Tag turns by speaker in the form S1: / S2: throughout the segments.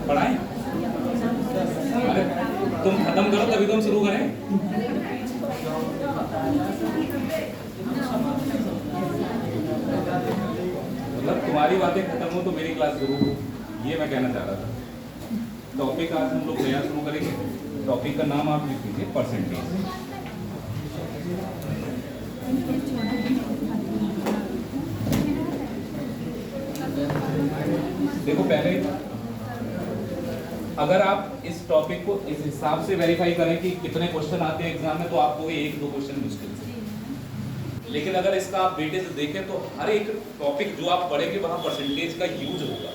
S1: पढ़ाएं? अरे तुम खत्म करो तभी तो हम शुरू करें। मतलब तुम्हारी बातें खत्म हो तो मेरी क्लास शुरू हो, ये मैं कहना चाह रहा था। टॉपिक आज हम लोग नया शुरू करेंगे। टॉपिक का नाम आप लिख लीजिए परसेंटेज। देखो पहले अगर आप इस टॉपिक को इस हिसाब से वेरीफाई करें कि कितने क्वेश्चन आते हैं एग्जाम में, तो आपको एक दो क्वेश्चन मुश्किल से। लेकिन अगर इसका आप वेटेज देखें तो हर एक टॉपिक जो आप पढ़ेंगे वहां परसेंटेज का यूज होगा।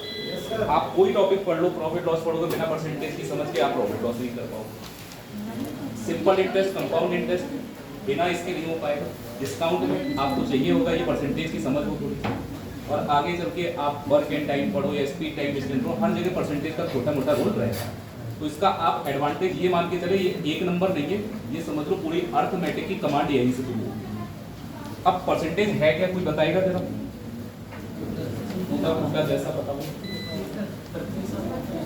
S1: आप कोई टॉपिक पढ़ लो, प्रॉफिट लॉस पढ़ोगे, बिना परसेंटेज की समझ के आप प्रॉफिट लॉस नहीं कर पाओगे। सिंपल इंटरेस्ट, कंपाउंड इंटरेस्ट बिना इसके नहीं हो पाएगा। डिस्काउंट में आपको चाहिए होगा ये परसेंटेज की समझ हो थोड़ी, और आगे चल के आप वर्क एंड टाइम पढ़ो या स्पीड टाइम डिस्टेंस पढ़ो, हर जगह परसेंटेज का छोटा मोटा रोल रहेगा। तो इसका आप एडवांटेज ये मान के चले, ये एक नंबर नहीं है, ये समझ लो पूरी अर्थमेटिक की कमांड यही से शुरू होगी। अब परसेंटेज है क्या, कोई बताएगा जरा? जैसा पता हो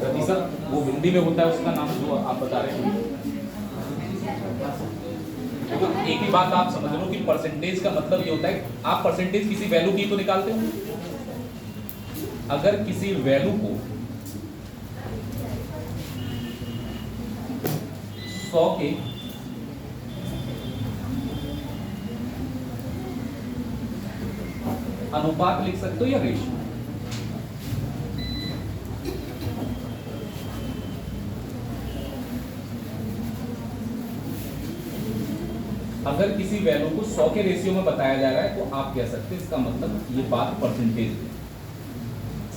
S1: प्रतिशत, वो हिंदी में होता है उसका नाम जो आप बता रहे हैं। तो एक ही बात आप समझ लो कि परसेंटेज का मतलब ये होता है, आप परसेंटेज किसी वैल्यू की तो निकालते हो। अगर किसी वैल्यू को 100 के अनुपात लिख सकते हो या रेशियो। अगर किसी वैल्यू को 100 के रेशियो में बताया जा रहा है तो आप कह सकते हैं इसका मतलब ये बात परसेंटेज है।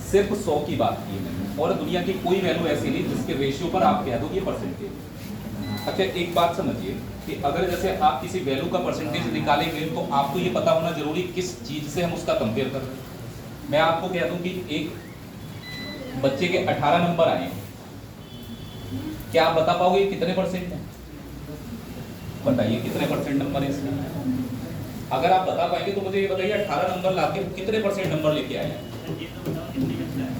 S1: सिर्फ 100 की बात की मैंने, और दुनिया की कोई वैल्यू ऐसी नहीं जिसके रेशियो पर आप कह दो ये परसेंटेज। अच्छा एक बात समझिए कि अगर जैसे आप किसी वैल्यू का परसेंटेज निकालेंगे तो आपको ये पता होना जरूरी किस चीज से हम उसका कंपेयर कर रहे हैं। मैं आपको कह दूं कि एक बच्चे के 18 नंबर आए, क्या आप बता पाओगे कितने परसेंट है? बताइए कितने परसेंट नंबर है इसमें? अगर आप बता पाएंगे तो मुझे ये बताइए 18 नंबर लाके कितने परसेंट नंबर लेके आए हैं?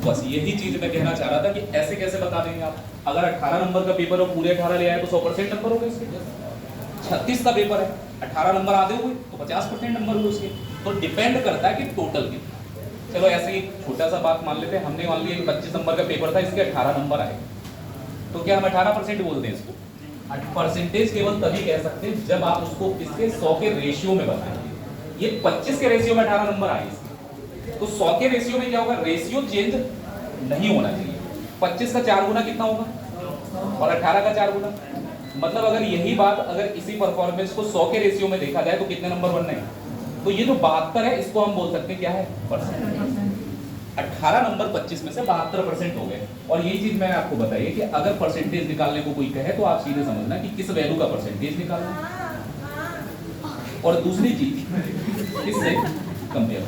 S1: बस यही चीज मैं कहना चाह रहा था कि ऐसे कैसे बता देंगे आप। अगर 18 नंबर का पेपर हो, पूरे 18 ले आए तो 100% नंबर हो गए इसके। 36 का पेपर है, 18 नंबर आधे हुए तो 50% नंबर हुए उसके। तो डिपेंड करता है कि टोटल कितना। चलो ऐसे ही छोटा सा बात मान लेते हैं, हमने मान लिया 25 नंबर का पेपर था, इसके 18 नंबर आए, तो क्या हम 18% बोलते हैं इसको? परसेंटेज केवल तभी कह सकते हैं जब आप उसको किसके 100 के रेशियो में बताएंगे। ये 25 के रेशियो में 18 नंबर आए इसके, तो 100 के रेशियो में क्या होगा? रेशियो चेंज नहीं होना चाहिए। 25 का 4 गुना कितना होगा और 18 का 4 गुना, मतलब अगर यही बात अगर इसी परफॉर्मेंस को 100 के रेशियो में देखा जाए तो कितने नंबर बनने हैं? तो ये जो 72 है इसको हम बोल सकते हैं क्या है? परसेंटेज। 18 नंबर 25 में से 72% हो गए। और यही चीज मैंने आपको बताई है कि अगर परसेंटेज निकालने को कोई कहे तो आप सीधे समझना कि किस वैल्यू का परसेंटेज निकालना, और दूसरी चीज किससे कंपेयर।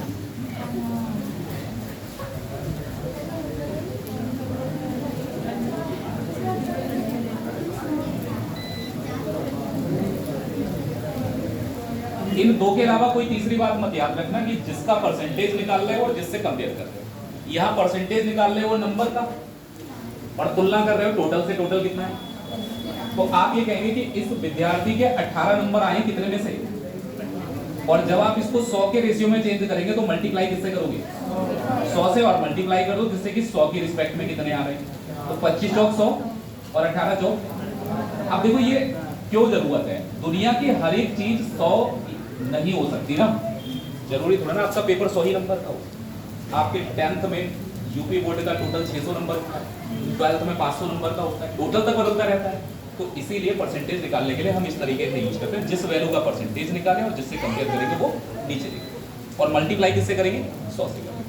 S1: इन दो के अलावा कोई तीसरी बात मत याद रखना कि जिसका परसेंटेज निकाल रहे हो और जिससे कंपेयर कर रहे हो। यहाँ परसेंटेज निकाल रहे हो नंबर का और तुलना कर रहे हो टोटल से, टोटल कितना है। तो आप ये कहेंगे कि इस विद्यार्थी के 18 नंबर आए कितने में से, और जब आप इसको 100 के रेशियो में चेंज करेंगे तो मल्टीप्लाई किससे करोगे, 100 से, और मल्टीप्लाई कर दो जिससे कि 100 की रिस्पेक्ट में कितने आ रहे हैं। तो 25 चौक 100 और 18 चौक। अब देखो ये क्यों जरूरत है, दुनिया की हर एक चीज 100 नहीं हो सकती ना, जरूरी थोड़ा ना आपका पेपर 100 ही नंबर का हो। आपके 10th में यूपी बोर्ड का टोटल 600 नंबर का, 12th में 500 नंबर का होता है, टोटल तक बदलता रहता है। तो इसीलिए परसेंटेज निकालने के लिए हम इस तरीके से यूज करते हैं, जिस वैल्यू का परसेंटेज निकालें और जिससे कंपेयर करेंगे वो नीचे लिखेंगे, और मल्टीप्लाई किससे करेंगे, 100 से करेंगे,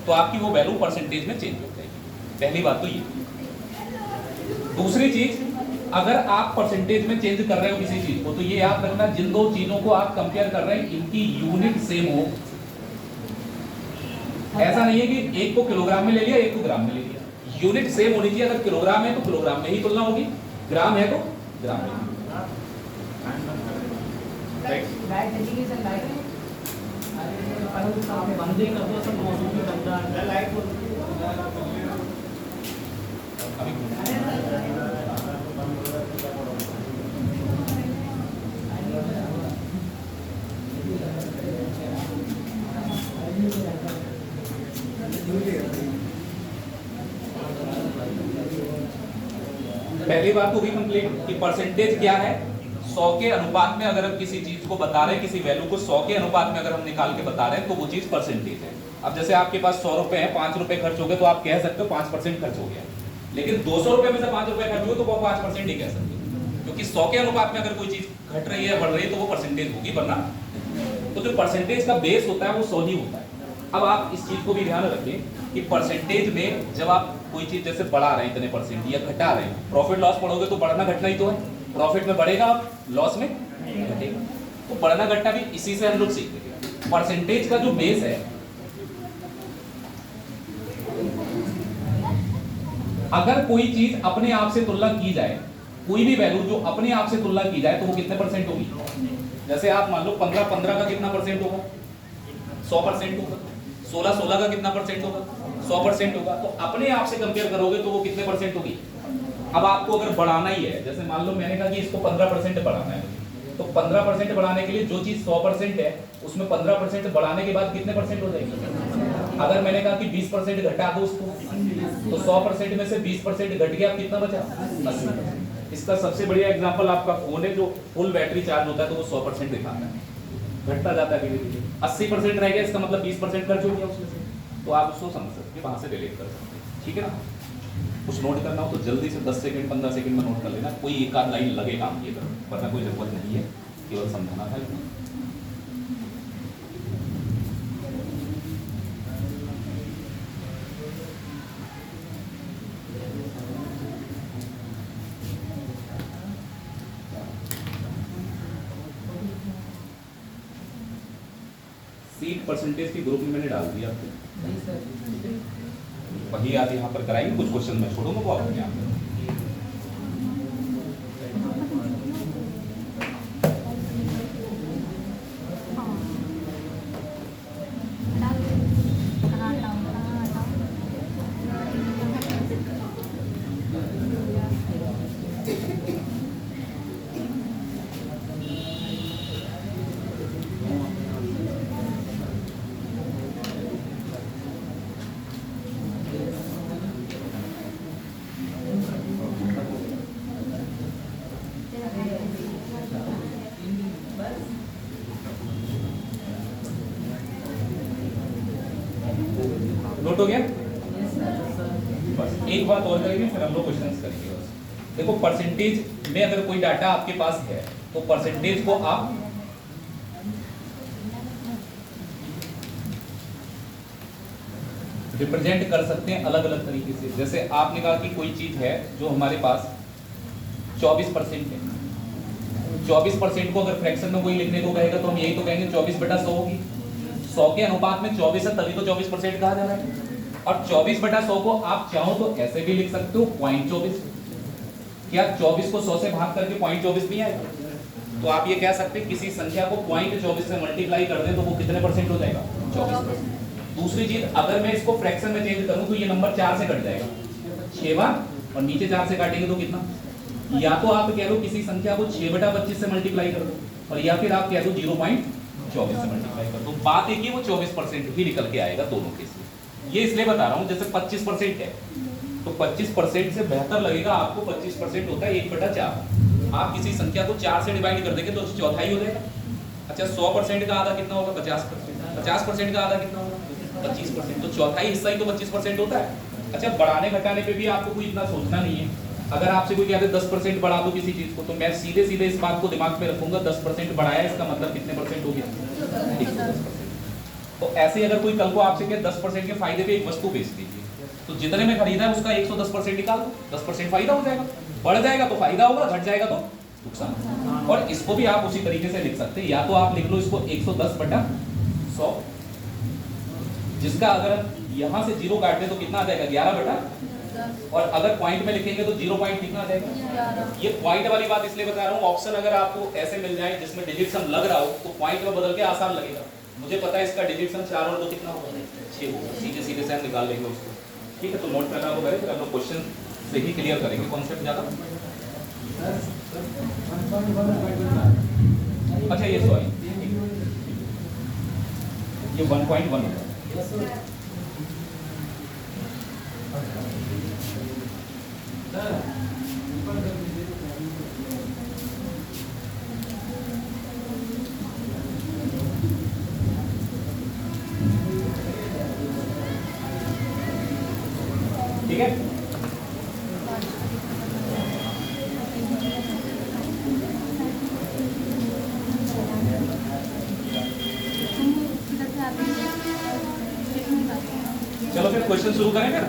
S1: तो आपकी वो वैल्यू परसेंटेज में चेंज हो जाएगी। पहली बात तो ये। दूसरी चीज, अगर आप परसेंटेज में चेंज कर रहे हो किसी चीज को, तो ये याद रखना जिन दो चीजों को आप कंपेयर कर रहे हैं इनकी यूनिट सेम हो। ऐसा नहीं है कि एक को किलोग्राम में ले लिया, एक को ग्राम में ले लिया, यूनिट सेम होनी चाहिए। अगर किलोग्राम है तो किलोग्राम में ही तुलना होगी, ग्राम है तो ग्राम में। पहली बात होगी कंप्लीट कि परसेंटेज क्या है। 100 के अनुपात में अगर हम किसी चीज को बता रहे हैं, किसी वैल्यू को 100 के अनुपात में अगर हम निकाल के बता रहे हैं तो वो चीज परसेंटेज है। अब जैसे आपके पास 100 रुपए है, 5 रुपए खर्च हो गए तो आप कह सकते हो 5% खर्च हो गया, लेकिन 200 रुपए में से 5 रुपए खर्च हुए तो वो 5% ही कह सकते हो, क्योंकि 100 के अनुपात में अगर कोई चीज घट रही है बढ़ रही है तो वो परसेंटेज होगी, वरना तो जो परसेंटेज का बेस होता है वो 100 ही होता है। अब आप इस चीज को भी ध्यान रखें कि परसेंटेज में जब आप कोई चीज जैसे बढ़ा रहे हैं इतने परसेंट या घटा रहे हैं, प्रॉफिट लॉस पढ़ोगे तो बढ़ना घटना ही तो है, प्रॉफिट में बढ़ेगा लॉस में घटेगा, तो बढ़ना घटना भी इसी से हम लोग सीखेंगे। परसेंटेज का जो बेस है, अगर कोई चीज अपने आप से तुलना की जाए, कोई भी वैल्यू जो अपने आप से तुलना की जाए तो वो कितने परसेंट होगी। जैसे आप मान लो 15 का कितना परसेंट होगा, 100% होगा। 16 का कितना परसेंट होगा, 100% होगा। तो अपने आप से कंपेयर करोगे तो वो कितने परसेंट होगी। अब आपको अगर बढ़ाना ही है, जैसे मान लो मैंने कहा कि इसको 15% बढ़ाना है, तो 15% बढ़ाने के लिए जो चीज 100% है उसमें 15% बढ़ाने के बाद कितने परसेंट हो जाएगी। अगर मैंने कहा कि 20% घटा दो उसको, तो 100% में से 20% घट गया, कितना बचा 80%। इसका सबसे बढ़िया एग्जांपल आपका फोन है, जो फुल बैटरी चार्ज होता है तो वो 100% दिखाता है, घटता जाता है धीरे धीरे, 80% रह गया, इसका मतलब 20% खर्च हो गया उसमें से। तो आप उसको समझ सकते हैं, वहां से डिलीट कर सकते हैं, ठीक है ना। कुछ नोट करना हो तो जल्दी से 10 सेकंड 15 सेकंड में नोट कर लेना, कोई एक आध लाइन लगे काम किए कर, वरना कोई जरूरत नहीं है, केवल समझाना था। सीट परसेंटेज की ग्रुप में मैंने डाल दिया आपको, वही आप यहाँ पर कराएंगे, कुछ क्वेश्चन मैं छोड़ूंगा वो आप यहाँ पर। नोट हो गया। बस एक बात और करेंगे फिर हम लोग क्वेश्चंस करेंगे। बस देखो, परसेंटेज में अगर कोई डाटा आपके पास है तो परसेंटेज को आप रिप्रेजेंट कर सकते हैं अलग अलग तरीके से। जैसे आपने कहा कि कोई चीज है जो हमारे पास 24% है, 24% को अगर फ्रैक्शन में कोई लिखने को कहेगा तो हम यही तो कहेंगे 24/100 होगी। 100 के अनुपात में 24 है तभी तो 24% कहा जा रहा है। और 24/100 को आप चाहो तो ऐसे भी लिख सकते हो 0.24। क्या 24 को 100 से भाग करके 0.24 नहीं आएगा? तो आप ये कह सकते हैं किसी संख्या को 0.24 से मल्टीप्लाई कर दें तो वो कितने परसेंट हो जाएगा? 24%। दूसरी चीज, अगर मैं इसको फ्रैक्शन में चेंज करूं तो ये नंबर 4 से कट जाएगा, 6 बार, और नीचे 4 से काटेंगे तो कितना? या तो आप कह लो किसी संख्या को 6/25 से मल्टीप्लाई कर दो, और या फिर आप कह दो 0.24 से मल्टीप्लाई कर दो। बात एक ही, वो 24% ही निकल के आएगा दोनों के इसमें। ये इसलिए बता रहा हूं, जैसे 25% है तो 25% से बेहतर लगेगा आपको। 25% होता है 1/4। आप किसी संख्या को 4 से डिवाइड कर देंगे तो चौथाई हो जाएगा। अच्छा, 100% का आधा कितना होगा? 50%। 50% का आधा कितना होगा? 25%। तो चौथाई हिस्सा ही तो 25% होता है। अच्छा, बढ़ाने घटाने पे भी आपको कोई इतना सोचना नहीं है। अगर आपसे कोई कहते 10% बढ़ा दो किसी चीज को, तो मैं सीधे सीधे इस बात को दिमाग में रखूंगा, 10% बढ़ाया, इसका मतलब कितने परसेंट हो गया? 110%। तो ऐसे अगर कोई कल को आपसे कहे 10% के फायदे पे एक वस्तु बेच दीजिए, तो जितने में खरीदा है उसका 110% निकाल दो, 10% फायदा हो जाएगा। बढ़ जाएगा तो फायदा होगा, घट जाएगा तो नुकसान। और इसको भी आप उसी तरीके से लिख सकते हैं, या तो आप लिख लो इसको 110/100, जिसका अगर यहां से 0 काट दे तो कितना आ जाएगा? 11/10। और अगर पॉइंट में लिखेंगे तो 0 पॉइंट कितना आ जाएगा? ये पॉइंट वाली बात इसलिए बता रहा हूँ, ऑप्शन अगर आपको ऐसे मिल जाए जिसमें डिजिट सम लग रहा हो तो पॉइंट में बदल के आसान लगेगा। मुझे पता है इसका डिजिट सम 4 और 2 कितना होगा? 6 होगा। सीधे सीधे से हम निकाल लेंगे उसको। ठीक है, तो नोट करना होगा, फिर हम लोग क्वेश्चन से ही क्लियर करेंगे कॉन्सेप्ट ज्यादा। अच्छा, ये सॉरी, ये 1.1 होगा। ठीक है, चलो फिर क्वेश्चन शुरू करें फिर।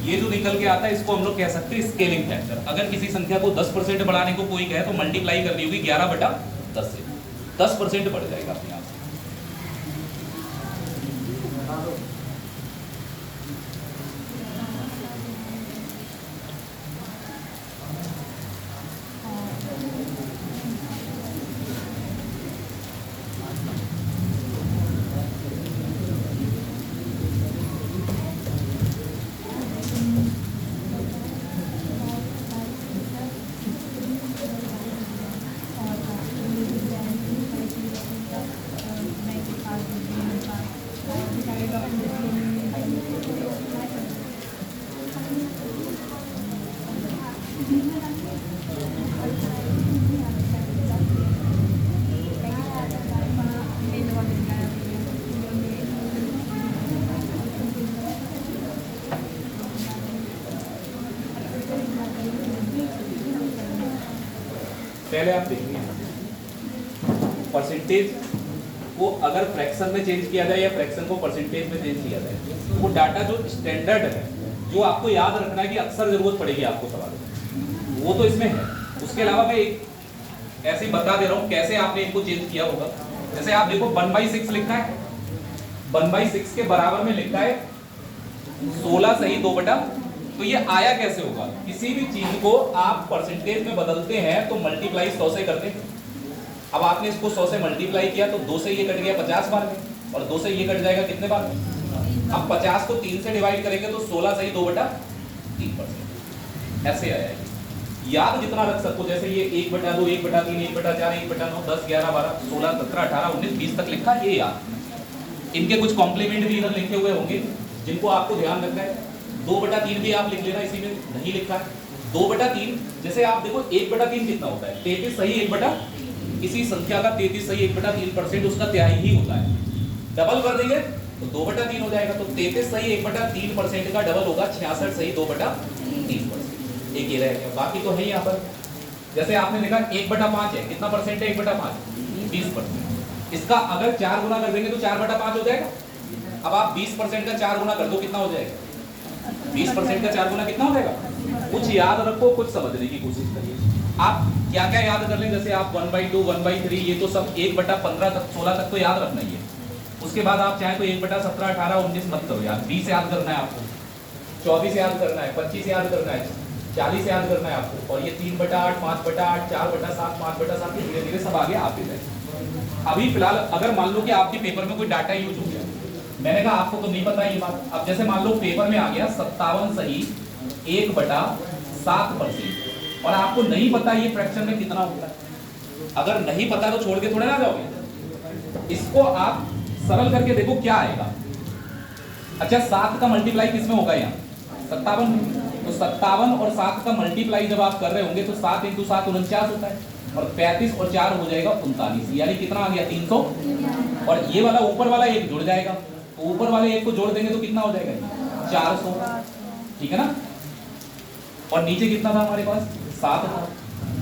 S1: ये जो निकल के आता है इसको हम लोग कह सकते हैं स्केलिंग फैक्टर। अगर किसी संख्या को 10% बढ़ाने को कोई कहे तो मल्टीप्लाई करनी होगी 11/10 से, 10% बढ़ जाएगा अपने आप से। पहले आप देखिए परसेंटेज को अगर फ्रैक्शन में चेंज किया जाए या फ्रैक्शन को परसेंटेज में चेंज किया जाए, वो डाटा जो स्टैंडर्ड है, जो आपको याद रखना है कि अक्सर जरूरत पड़ेगी आपको सवाल, वो तो इसमें है। उसके अलावा मैं एक ऐसे ही बता दे रहा हूँ कैसे आपने इनको चेंज किया होगा। जैसे आप देखो 1/6 लिखा है, 1/6 के बराबर में लिखा है 16 सही 2/, तो ये आया कैसे होगा? किसी भी चीज को आप परसेंटेज में बदलते हैं तो मल्टीप्लाई 100 से करते हैं। अब आपने इसको 100 से मल्टीप्लाई किया तो 2 से ये कट गया 50 बार में, और 2 से ये कट जाएगा कितने बार में? अब 50 को 3 से डिवाइड करेंगे तो 16 सही 2/3%। ऐसे आया है। याद जितना रख सको, जैसे ये 1/2, 1/3, 1/4, 1/9, 10, 11, 12, 16, 17, 18, 19, 20 तक लिखा है, ये याद। इनके कुछ कॉम्प्लीमेंट भी इधर लिखे हुए होंगे जिनको आपको ध्यान रखना है। 2/3 भी आप लिख लेना, इसी में नहीं लिखा है 2/3। जैसे आप देखो 1/3 कितना होता है? 33 सही 1/, किसी संख्या का 33 सही 1/3%, उसका तिहाई ही होता है। डबल कर देंगे तो 2/3 हो जाएगा। तो 33 सही 1/3% का डबल होगा 66 सही 2/3%। एक ये रह गया, बाकी तो है यहाँ पर। जैसे आपने देखा 1/5 है, कितना परसेंट है 1/5? 20%। इसका अगर 4 गुना कर देंगे तो 4/5 हो जाएगा। अब आप 20% का 4 गुना कर दो, कितना हो जाएगा? 20% का 4 गुना कितना हो जाएगा? कुछ याद रखो, कुछ समझने की कोशिश करिए। आप क्या क्या याद कर लें? जैसे आप 1/2, 1/3, ये तो सब 1/15 तक 16 तक तो याद रखना ही है। उसके बाद आप चाहे तो 1/17, 18, 19 मत करो यार, 20 याद करना है आपको। 24 याद करना है, 25 याद करना है, 40 याद करना है आपको, और ये 3/8, 5/8, 4/7, 5/7 धीरे धीरे सब आगे आते जाए। अभी फिलहाल अगर मान लो कि आपके पेपर में कोई डाटा यूज हो गया, मैंने कहा आपको तो नहीं पता ये बात, अब जैसे मान लो पेपर में आ गया 57 सही 1/7%, और आपको नहीं पता ये फ्रैक्शन में कितना होता है, अगर नहीं पता तो छोड़ के थोड़े ना जाओगे, इसको आप सरल करके देखो क्या आएगा। अच्छा 7 का मल्टीप्लाई किसमें होगा यहाँ 57, तो 57 और 7 का मल्टीप्लाई जब आप कर रहे होंगे तो 7 × 7 49 होता है, और 35 और 4 हो जाएगा 39, यानी कितना आ गया 300, और ये वाला ऊपर वाला एक जुड़ जाएगा, तो ऊपर वाले एक को जोड़ देंगे तो कितना हो जाएगा 400, ठीक है ना, और नीचे कितना था हमारे पास 7 था।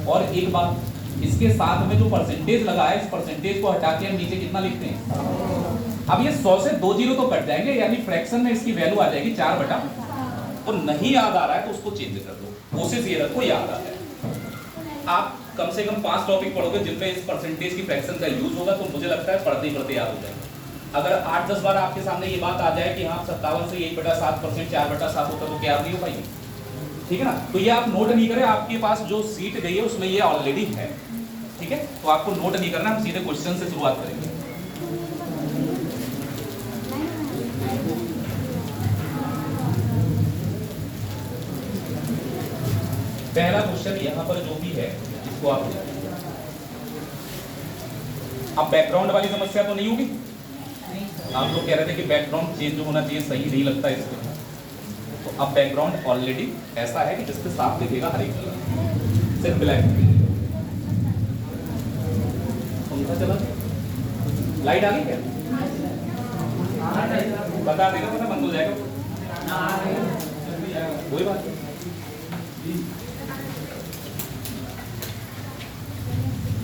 S1: और एक बात, इसके साथ में जो परसेंटेज लगा है, इस परसेंटेज को हटा के हम नीचे कितना लिखते हैं, अब ये 100 से 2 जीरो तो कट जाएंगे, यानी फ्रैक्शन में इसकी वैल्यू आ जाएगी 4/, तो नहीं याद आ रहा है तो उसको चेंज कर दो, कोशिश ये रखो याद आ जाए। आप कम से कम 5 टॉपिक पढ़ोगे जिनमें इस परसेंटेज की फ्रैक्शन का यूज होगा, तो मुझे लगता है पढ़ते ही पढ़ते याद हो जाएगा। अगर 8-10 बार आपके सामने ये बात आ जाए कि हाँ 57 से 1/7% 4/7 होता है, तो क्या नहीं हो पाएगी, ठीक है ना। तो ये आप नोट नहीं करें, आपके पास जो सीट गई है उसमें ये ऑलरेडी है, ठीक है, तो आपको नोट नहीं करना, हम सीधे क्वेश्चन से शुरुआत करेंगे। पहला क्वेश्चन यहाँ पर जो भी है इसको आप, अब बैकग्राउंड वाली समस्या तो नहीं होगी, आप लोग कह रहे थे कि बैकग्राउंड चेंज होना चाहिए, सही नहीं लगता इसको, तो अब बैकग्राउंड ऑलरेडी ऐसा है कि जिसपे साफ दिखेगा हर एक कलर, सिर्फ ब्लैक पंखा चला, लाइट आ गई क्या, बता देगा तो बंद हो जाएगा, कोई बात नहीं।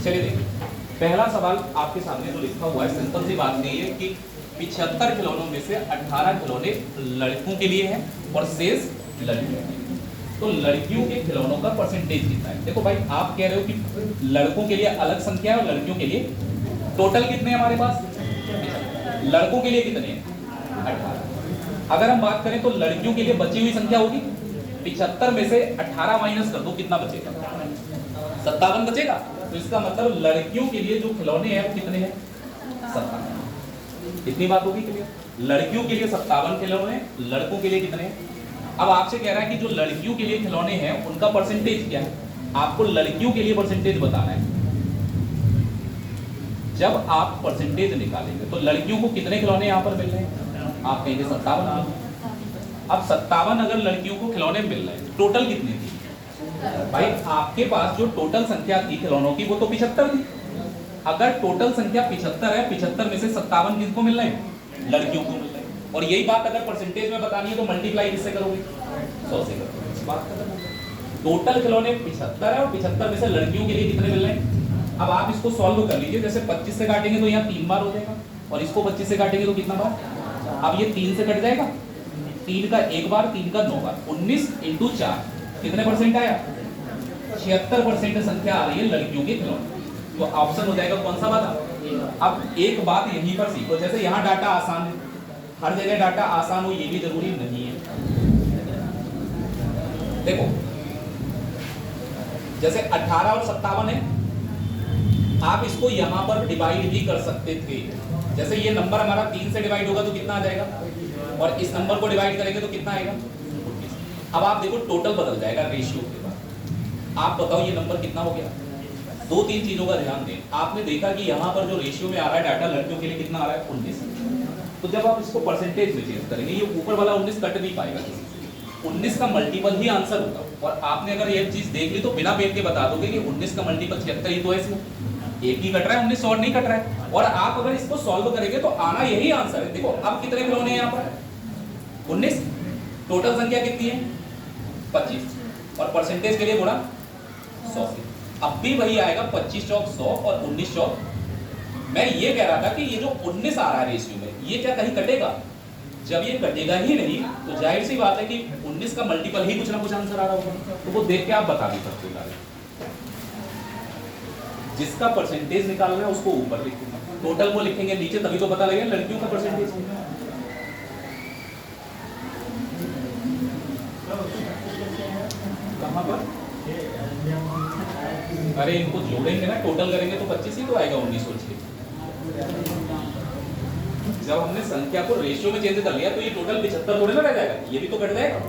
S1: चलिए देखिए, पहला सवाल आपके सामने जो लिखा हुआ है, सिंपल सी बात नहीं है कि 75 खिलौनों में से 18 खिलौने लड़कों के लिए हैं और शेष लड़कियों के लिए, तो लड़कियों के खिलौनों का परसेंटेज कितना है। देखो भाई, आप कह रहे हो कि लड़कों के लिए अलग संख्या है और लड़कियों के लिए, टोटल कितने हैं हमारे पास, लड़कों के लिए कितने हैं 18। अगर हम बात करें तो लड़कियों के लिए बची हुई संख्या होगी 75 में से 18 माइनस कर दो, कितना बचेगा 57 बचेगा, तो इसका मतलब लड़कियों के लिए जो खिलौने हैं वो कितने हैं 57। इतनी बात होगी क्लियर, लड़कियों के लिए 57 खिलौने, लड़कों के लिए कितने हैं। अब आपसे कह रहा है कि जो लड़कियों के लिए खिलौने हैं उनका परसेंटेज क्या है, आपको लड़कियों के लिए परसेंटेज बताना है। जब आप परसेंटेज निकालेंगे तो लड़कियों को कितने खिलौने यहाँ पर मिल रहे हैं, आप कहेंगे 57। अब 57 अगर लड़कियों को खिलौने मिल रहे हैं, टोटल कितनी थी भाई, आपके पास जो टोटल संख्या थी खिलौनों की वो तो 75 थी। अगर टोटल संख्या 75 है, 75 में से 57 किसको मिल रहे हैं, लड़कियों को मिल रहे हैं, और यही बात अगर परसेंटेज में बतानी है तो मल्टीप्लाई किससे करोगे 100 से करोगे, बात खत्म। टोटल खिलौने 75 है और 75 में से लड़कियों के लिए कितने मिल रहे हैं। अब आप इसको सॉल्व कर लीजिए, जैसे 25 से काटेंगे तो यहाँ 3 बार हो जाएगा, और इसको 25 से काटेंगे तो कितना बार, अब ये 3 से कट जाएगा, 3 का 1 बार, 3 का 9 बार, 19 × 4 कितने परसेंट आया 76% संख्या आ रही है लड़कियों के खिलौने, तो ऑप्शन हो जाएगा कौन सा वाला। अब एक बात यहीं पर सीखो, जैसे यहाँ डाटा आसान है, हर जगह डाटा आसान हो ये भी जरूरी नहीं है। देखो जैसे 18 और 57 है, आप इसको यहाँ पर डिवाइड भी कर सकते थे, जैसे ये नंबर हमारा 3 से डिवाइड होगा तो कितना आ जाएगा, और इस नंबर को डिवाइड करेंगे तो कितना आएगा। अब आप देखो टोटल बदल जाएगा रेशियो के बाद, आप बताओ ये नंबर कितना हो गया। 2-3 चीजों का ध्यान दें, आपने देखा कि यहाँ पर जो रेशियो में आ रहा है डाटा लड़कियों के लिए कितना आ रहा है 19, तो जब आप इसको परसेंटेज में चेंज करेंगे ये ऊपर वाला 19 कट नहीं पाएगा, 19 का मल्टीपल ही आंसर होगा। और आपने अगर ये चीज देख ली तो बिना पेन के बता दोगे कि 19 का मल्टीपल 76 ही तो है, इसमें एक ही कट रहा है 19 और नहीं कट रहा है। और आप अगर इसको सॉल्व करेंगे तो आना यही आंसर है। देखो अब कितने खिलौने हैं यहाँ पर 19, टोटल संख्या कितनी है 25, और परसेंटेज के लिए गुणा 100 से, अब भी वही आएगा 25 चौक 100 और 19 चौक। मैं ये कह रहा था कि ये जो 19 आ रहा है रेशियो में, ये क्या कहीं कटेगा, जब ये कटेगा ही नहीं तो जाहिर सी बात है कि 19 का मल्टीपल ही कुछ ना कुछ आंसर आ रहा होगा, तो वो देख के आप बता भी सकते हो। जिसका परसेंटेज निकालना है उसको ऊपर लिखेंगे, टोटल वो लिखेंगे नीचे, तभी तो पता लगेगा लड़कियों का परसेंटेज। कहाँ पर? अरे इनको जोड़ेंगे ना, टोटल करेंगे तो 25 ही तो आएगा 19 सोच के। जब हमने संख्या को रेशियो में चेंज कर लिया तो ये टोटल 75 थोड़े ना रह जाएगा, ये भी तो कट जाएगा।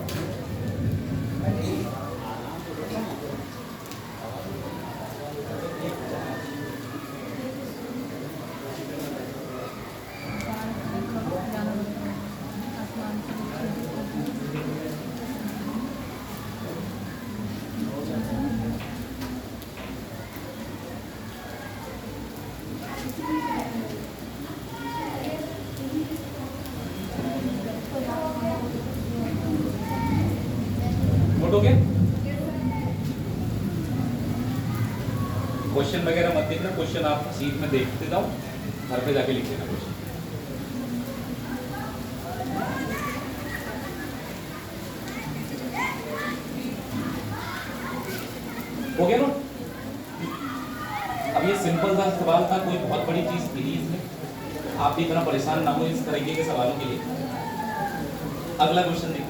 S1: क्वेश्चन वगैरह मत देखना, क्वेश्चन आप सीट में देखते जाओ, घर पे जाके लिख लेना क्वेश्चन। हो गया ना? अब ये सिंपल सा सवाल था, कोई बहुत बड़ी चीज थी नहीं इसमें, आप भी इतना परेशान ना हो इस तरीके के सवालों के लिए। अगला क्वेश्चन देखिए।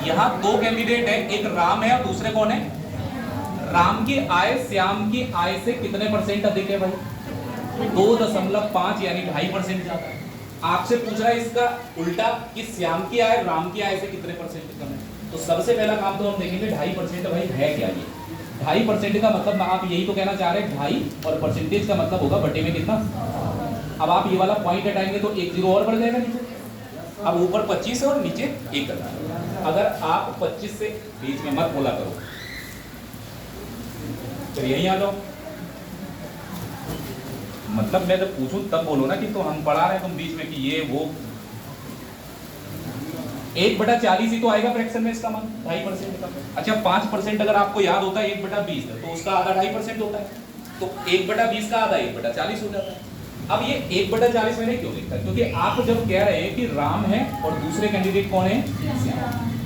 S1: यहाँ दो कैंडिडेट है, एक राम है और दूसरे कौन है? राम की आय श्याम की आय से कितने परसेंट अधिक है भाई? 2.5 यानी 2.5% ज्यादा है। आपसे पूछ रहा है इसका उल्टा कि श्याम की आय राम की आय से कितने परसेंट कम है। तो सबसे पहला काम तो हम देखेंगे 2.5% भाई है क्या ये? 2.5% का मतलब आप यही तो कहना चाह रहे हैं 2.5 और परसेंटेज का मतलब होगा बटे में कितना। अब आप ये वाला पॉइंट हटाएंगे तो 1 0 और बढ़ जाएगा नीचे। अब ऊपर 25 है और नीचे 1 करना। अगर आप 25 से बीच में मत बोला करो तो यहीं आ जाओ। मतलब मैं जब पूछूं तब बोलो ना कि तो हम पढ़ा रहे हैं तुम बीच में कि ये वो 1/40 ही तो आएगा फ्रैक्शन में इसका मान 2.5% का। अच्छा 5% अगर आपको याद होता है 1/20 है तो उसका आधा 2.5% होता है, तो 1/20 का आधा 1/40 हो जाता है। अब ये 1/40 मैंने क्यों लिखा? क्योंकि आप जब कह रहे हैं कि राम है और दूसरे कैंडिडेट कौन है?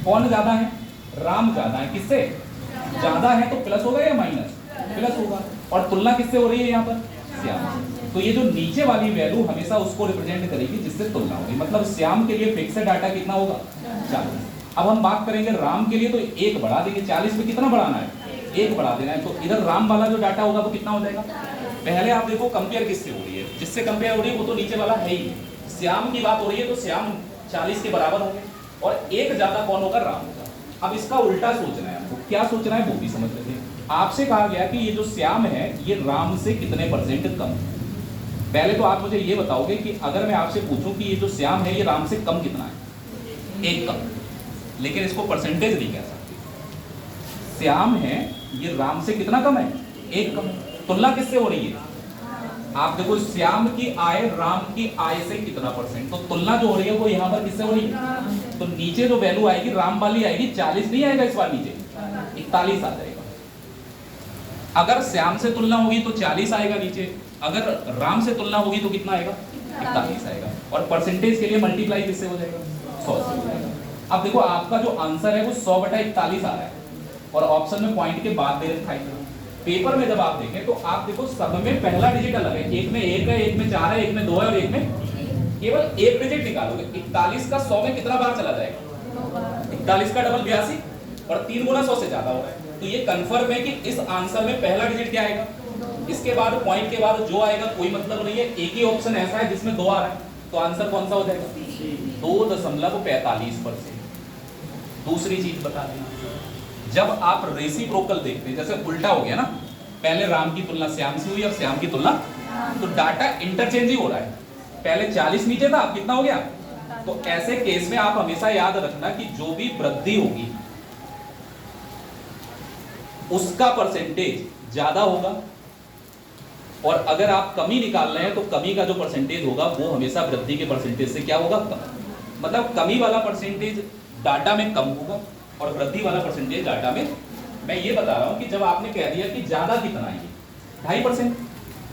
S1: कौन ज्यादा है? राम ज्यादा है। किससे ज्यादा है? तो प्लस होगा या माइनस? प्लस होगा। और तुलना किससे हो रही है यहाँ पर? श्याम। तो ये जो नीचे वाली वैल्यू हमेशा उसको रिप्रेजेंट करेगी जिससे तुलना होगी। मतलब श्याम के लिए फिक्स डाटा कितना होगा? 40। अब हम बात करेंगे राम के लिए तो 1 बढ़ा देंगे। 40 में कितना बढ़ाना है? 1 बढ़ा देना है। तो इधर राम वाला जो डाटा होगा वो कितना हो जाएगा? पहले आप देखो कंपेयर किससे हो रही है? जिससे कंपेयर हो रही है वो तो नीचे वाला है ही। श्याम की बात हो रही है तो श्याम 40 के बराबर होंगे और 1 ज्यादा कौन होगा? राम होगा। अब इसका उल्टा सोचना है आपको। क्या सोचना है वो भी समझ लेते हैं। आपसे कहा गया कि ये जो श्याम है ये राम से कितने परसेंट कम है। पहले तो आप मुझे ये बताओगे कि अगर मैं आपसे पूछूं कि ये जो श्याम है ये राम से कम कितना है? 1 कम। लेकिन इसको परसेंटेज नहीं कह सकते। श्याम है ये राम से कितना कम है? 1 कम। तुलना किससे हो रही है? आप देखो श्याम की आय राम की आय से कितना परसेंट, तो तुलना जो हो रही है वो यहाँ पर किससे हो रही है? तो नीचे जो वैल्यू आएगी राम वाली आएगी, 40 नहीं आएगा इस बार, नीचे 41 आ जाएगा। अगर श्याम से तुलना होगी तो 40 आएगा नीचे, अगर राम से तुलना होगी तो कितना आएगा? 41 आएगा। और परसेंटेज के लिए मल्टीप्लाई किससे हो जाएगा? 100 से हो जाएगा। अब देखो आपका जो आंसर है वो 100/41 आ रहा है और ऑप्शन में पॉइंट के बाद दे रखा है। पेपर में जब आप देखें तो आप देखो सब में पहला डिजिट अलग है। एक में 1 है, एक में 4 है, एक में 2 है और एक में केवल 1 डिजिट निकालोगे। 41 का 100 में कितना बार चला जाएगा? 41 का डबल 82 और 3 गुना 100 से ज्यादा हो रहा है। तो ये कंफर्म है कि इस आंसर में पहला डिजिट क्या आएगा? इसके बाद पॉइंट के बाद जो आएगा कोई मतलब नहीं है। एक ही ऑप्शन ऐसा है जिसमें 2 आ रहा है, तो आंसर कौन सा हो जाएगा? 2.45%। दूसरी चीज बता देना, जब आप रेसिप्रोकल देखते हैं, जैसे उल्टा हो गया ना, पहले राम की तुलना श्याम से हुई और श्याम की तुलना, तो डाटा इंटरचेंज ही हो रहा है। पहले 40 नीचे था, कितना हो गया? तो ऐसे केस में आप हमेशा याद रखना कि जो भी वृद्धि होगी उसका परसेंटेज ज्यादा होगा और अगर आप कमी निकाल रहे हैं तो कमी का जो परसेंटेज होगा वो हमेशा वृद्धि के परसेंटेज से क्या होगा? कम। मतलब कमी वाला परसेंटेज डाटा में कम होगा और वृद्धि वाला परसेंटेज डाटा में। मैं ये बता रहा हूं कि जब आपने कह दिया कि ज्यादा कितना है 2.5%,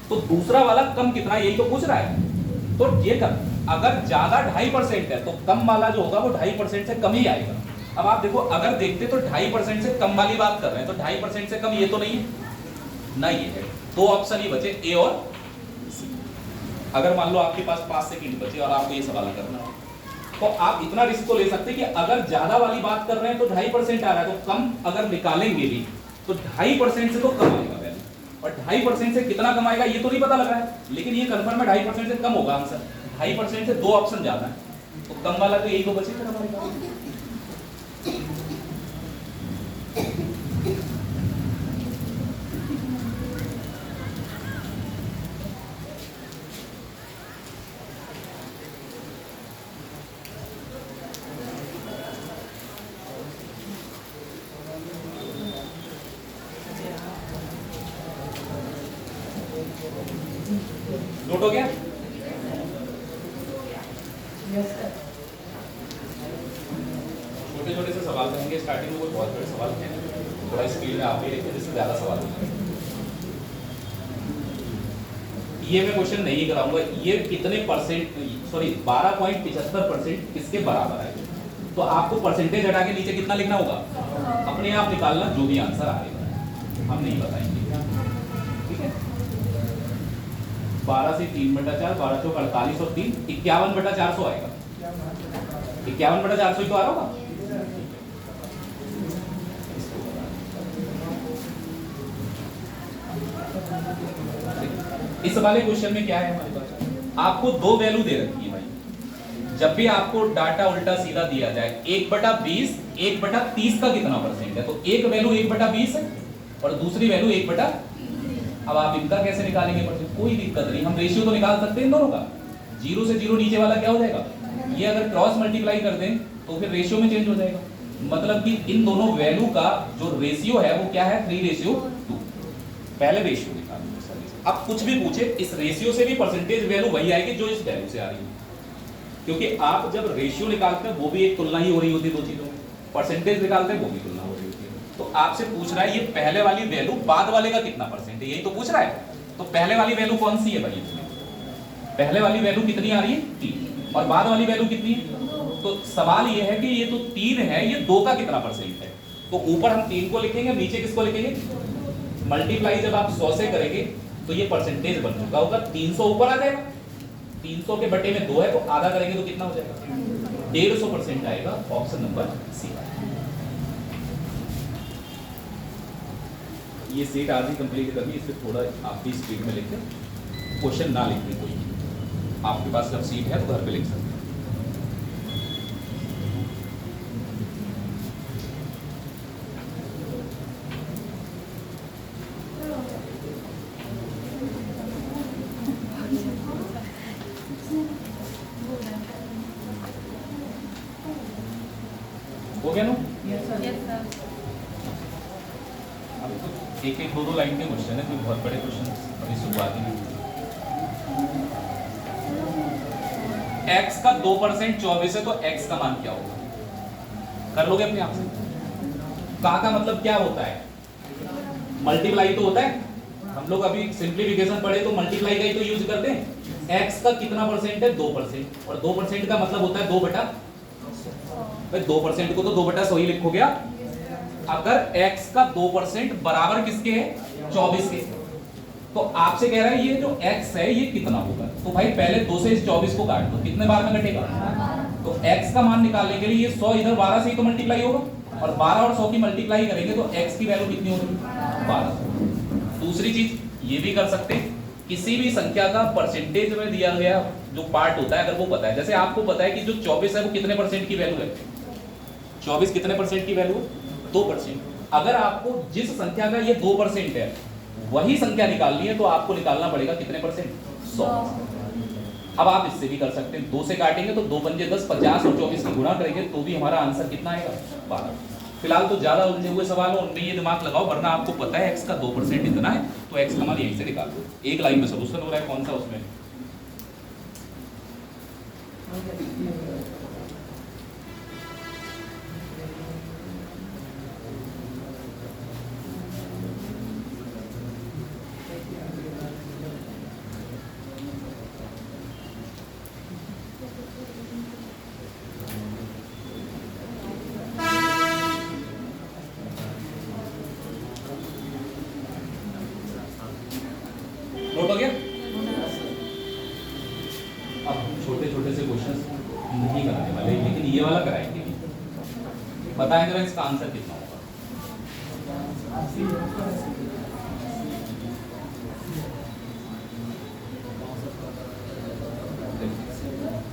S1: तो दूसरा वाला कम कितना है यही तो पूछ रहा है। तो ये कर, अगर ज्यादा 2.5% है तो कम वाला जो होगा वो 2.5% से कम ही आएगा। अब आप देखो अगर देखते तो 2.5% से कम वाली बात कर रहे हैं, तो 2.5% से कम ये तो नहीं है ना, ये है। 2 ऑप्शन ही बचे, ए और सी। अगर मान लो आपके पास 5 सेकंड बचे और आपको ये सवाल करना है तो आप इतना रिस्क तो ले सकते हैं कि अगर ज्यादा वाली बात कर रहे हैं तो 2.5% आ रहा है, तो कम अगर निकालेंगे भी तो 2.5% से तो कम आएगा वैल्यू, और 2.5% से कितना कम आएगा ये तो नहीं पता लग रहा है, लेकिन ये कंफर्म है 2.5% से कम होगा आंसर। 2.5% से 2 ऑप्शन ज्यादा है, तो कम वाला तो यही तो बचेगा हमारे पास। नोट हो गया? छोटे छोटे से सवाल करेंगे स्टार्टिंग में, कोई बहुत बड़े सवाल हैं, थोड़ा स्पीड में आप भी लिखते जिससे ज्यादा सवाल हो जाए। ये मैं क्वेश्चन नहीं कराऊंगा, ये कितने परसेंट, सॉरी 12.75% किसके बराबर है, तो आपको परसेंटेज हटा के नीचे कितना लिखना होगा, अपने आप निकालना जो भी आंसर आएगा, हम नहीं बताएंगे, ठीक है। 12 से 3/4, 12 चौक 48 और 3 51/400 आएगा। 51/400 ही तो आ रहा होगा। इस वाले क्वेश्चन में क्या है हमारे पास, आपको दो वैल्यू दे रखी है भाई। जब भी आपको डाटा उल्टा सीधा दिया जाए 1/20 1/30 का कितना परसेंट है, तो एक वैल्यू 1/20 है और दूसरी वैल्यू 1/, अब आप इनका कैसे निकालेंगे परसेंट, कोई दिक्कत नहीं, हम रेशियो तो निकाल सकते हैं इन दोनों का। 0 से 0 नीचे वाला क्या हो जाएगा, ये अगर क्रॉस मल्टीप्लाई कर दें तो फिर रेशियो में चेंज हो जाएगा, मतलब कि इन दोनों वैल्यू का जो रेशियो है वो क्या है 3:2। पहले रेशियो निकालेंगे। अब कुछ भी पूछे इस रेशियो से भी परसेंटेज वैल्यू वही आएगी जो इस वैल्यू से आ रही है, क्योंकि आप जब रेशियो निकालते हैं वो भी एक तुलना ही हो रही होती है दो चीजों में, परसेंटेज निकालते हैं वो भी तुलना हो रही होती है। तो आपसे पूछ रहा है ये पहले वाली वैल्यू बाद वाले का कितना परसेंट है, यही तो पूछ रहा है। तो पहले वाली वैल्यू कौन सी है भाई इसमें, पहले वाली वैल्यू कितनी आ रही है 3, और बाद वाली वैल्यू कितनी है, तो सवाल ये है कि ये तो 3 है, ये 2 का कितना परसेंट है। तो ऊपर हम 3 को लिखेंगे, नीचे किसको लिखेंगे, मल्टीप्लाई जब आप 100 से करेंगे तो ये परसेंटेज बन चुका होगा, 300 ऊपर आ जाएगा, 300 के बटे में 2 है तो आधा करेंगे तो कितना हो जाएगा 150% आएगा, ऑप्शन नंबर सी। ये सीट आज ही कंप्लीट करनी, इससे थोड़ा आप भी स्पीड में लिखें, क्वेश्चन ना लिखने कोई, आपके पास जब सीट है तो घर पे लिख सकते हैं। हो गया नो?
S2: Yes sir.
S1: एक एक दो लाइन के क्वेश्चन है, कोई बहुत बड़े क्वेश्चन अभी शुरुआत ही नहीं। x का 2% 24 है तो x का मान क्या होगा, कर लोगे अपने आप से। का मतलब क्या होता है, मल्टीप्लाई तो होता है, हम लोग अभी सिंप्लीफिकेशन पढ़े तो मल्टीप्लाई का ही तो यूज करते हैं। x का कितना परसेंट है 2%, और 2% का मतलब होता है 2/, भाई 2% को तो 2/100 ही लिखोगे आप। अगर x का 2% बराबर किसके है 24 के, तो आपसे कह रहा है ये जो x है ये कितना होगा, तो भाई पहले 2 से इस 24 को काट दो, कितने बार में कटेगा, तो x का मान निकालने के लिए ये 100 इधर 12 से ही तो मल्टीप्लाई होगा, और 12 और 100 की मल्टीप्लाई करेंगे तो x की वैल्यू कितनी होगी 12। दूसरी चीज ये भी कर सकते हैं, किसी भी संख्या का परसेंटेज में दिया गया जो पार्ट होता है अगर वो पता है, जैसे आपको पता है कि जो 24 है वो कितने परसेंट की वैल्यू है, 24 कितने परसेंट की वैल्यू है 2%। अगर आपको जिस संख्या का ये 2% है वही संख्या निकालनी है तो आपको निकालना पड़ेगा कितने परसेंट 100। अब आप इससे भी कर सकते हैं, 2 से काटेंगे तो 2 पंजे 10, 50 और 24 की गुणा करेंगे तो भी हमारा आंसर कितना आएगा 12। फिलहाल तो ज्यादा उलझे हुए सवाल हो उनमें ये दिमाग लगाओ, वरना आपको पता है x का 2% इतना है तो x का मान यहीं से निकाल दो, एक लाइन में सोल्यूशन हो रहा है, कौन सा उसमें। नोट हो गया। अब छोटे छोटे से क्वेश्चंस नहीं कराने वाले, लेकिन ये वाला कराएंगे। बताएं जरा इसका आंसर कितना होगा।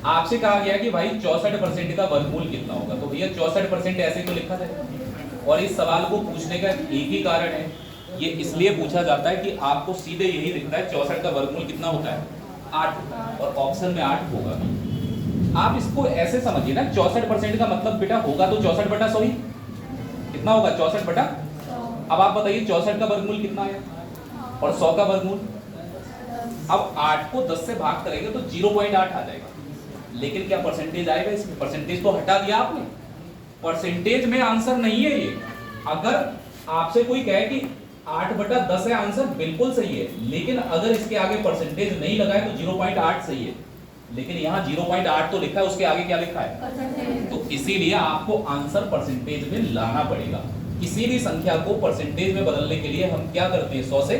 S1: आपसे कहा गया कि भाई 64% का वर्गमूल कितना होगा, तो भैया 64% ऐसे तो लिखा जाए। और इस सवाल को पूछने का एक ही कारण है, ये इसलिए पूछा जाता है कि आपको सीधे यही दिखता है 64 का वर्गमूल कितना होता है, 8, और ऑप्शन में 8 होगा भी। आप इसको ऐसे समझिए ना, 64% का मतलब बेटा होगा तो 64/100 ही, कितना होगा 64/। अब आप बताइए 64 का वर्गमूल कितना है और 100 का वर्गमूल। अब 8 को 10 से भाग करेंगे तो 0.8 आ जाएगा, लेकिन क्या परसेंटेज आएगा इसमें? परसेंटेज तो हटा दिया आपने, परसेंटेज में आंसर नहीं है ये। अगर आपसे कोई कहे कि 8/10 है आंसर, बिल्कुल सही है, लेकिन अगर इसके आगे परसेंटेज नहीं लगाए तो 0.8 सही है, लेकिन यहाँ 0.8 तो लिखा है, उसके आगे क्या लिखा है? तो इसीलिए आपको आंसर परसेंटेज में लाना पड़ेगा। किसी भी संख्या को परसेंटेज में बदलने के लिए हम क्या करते हैं, 100 से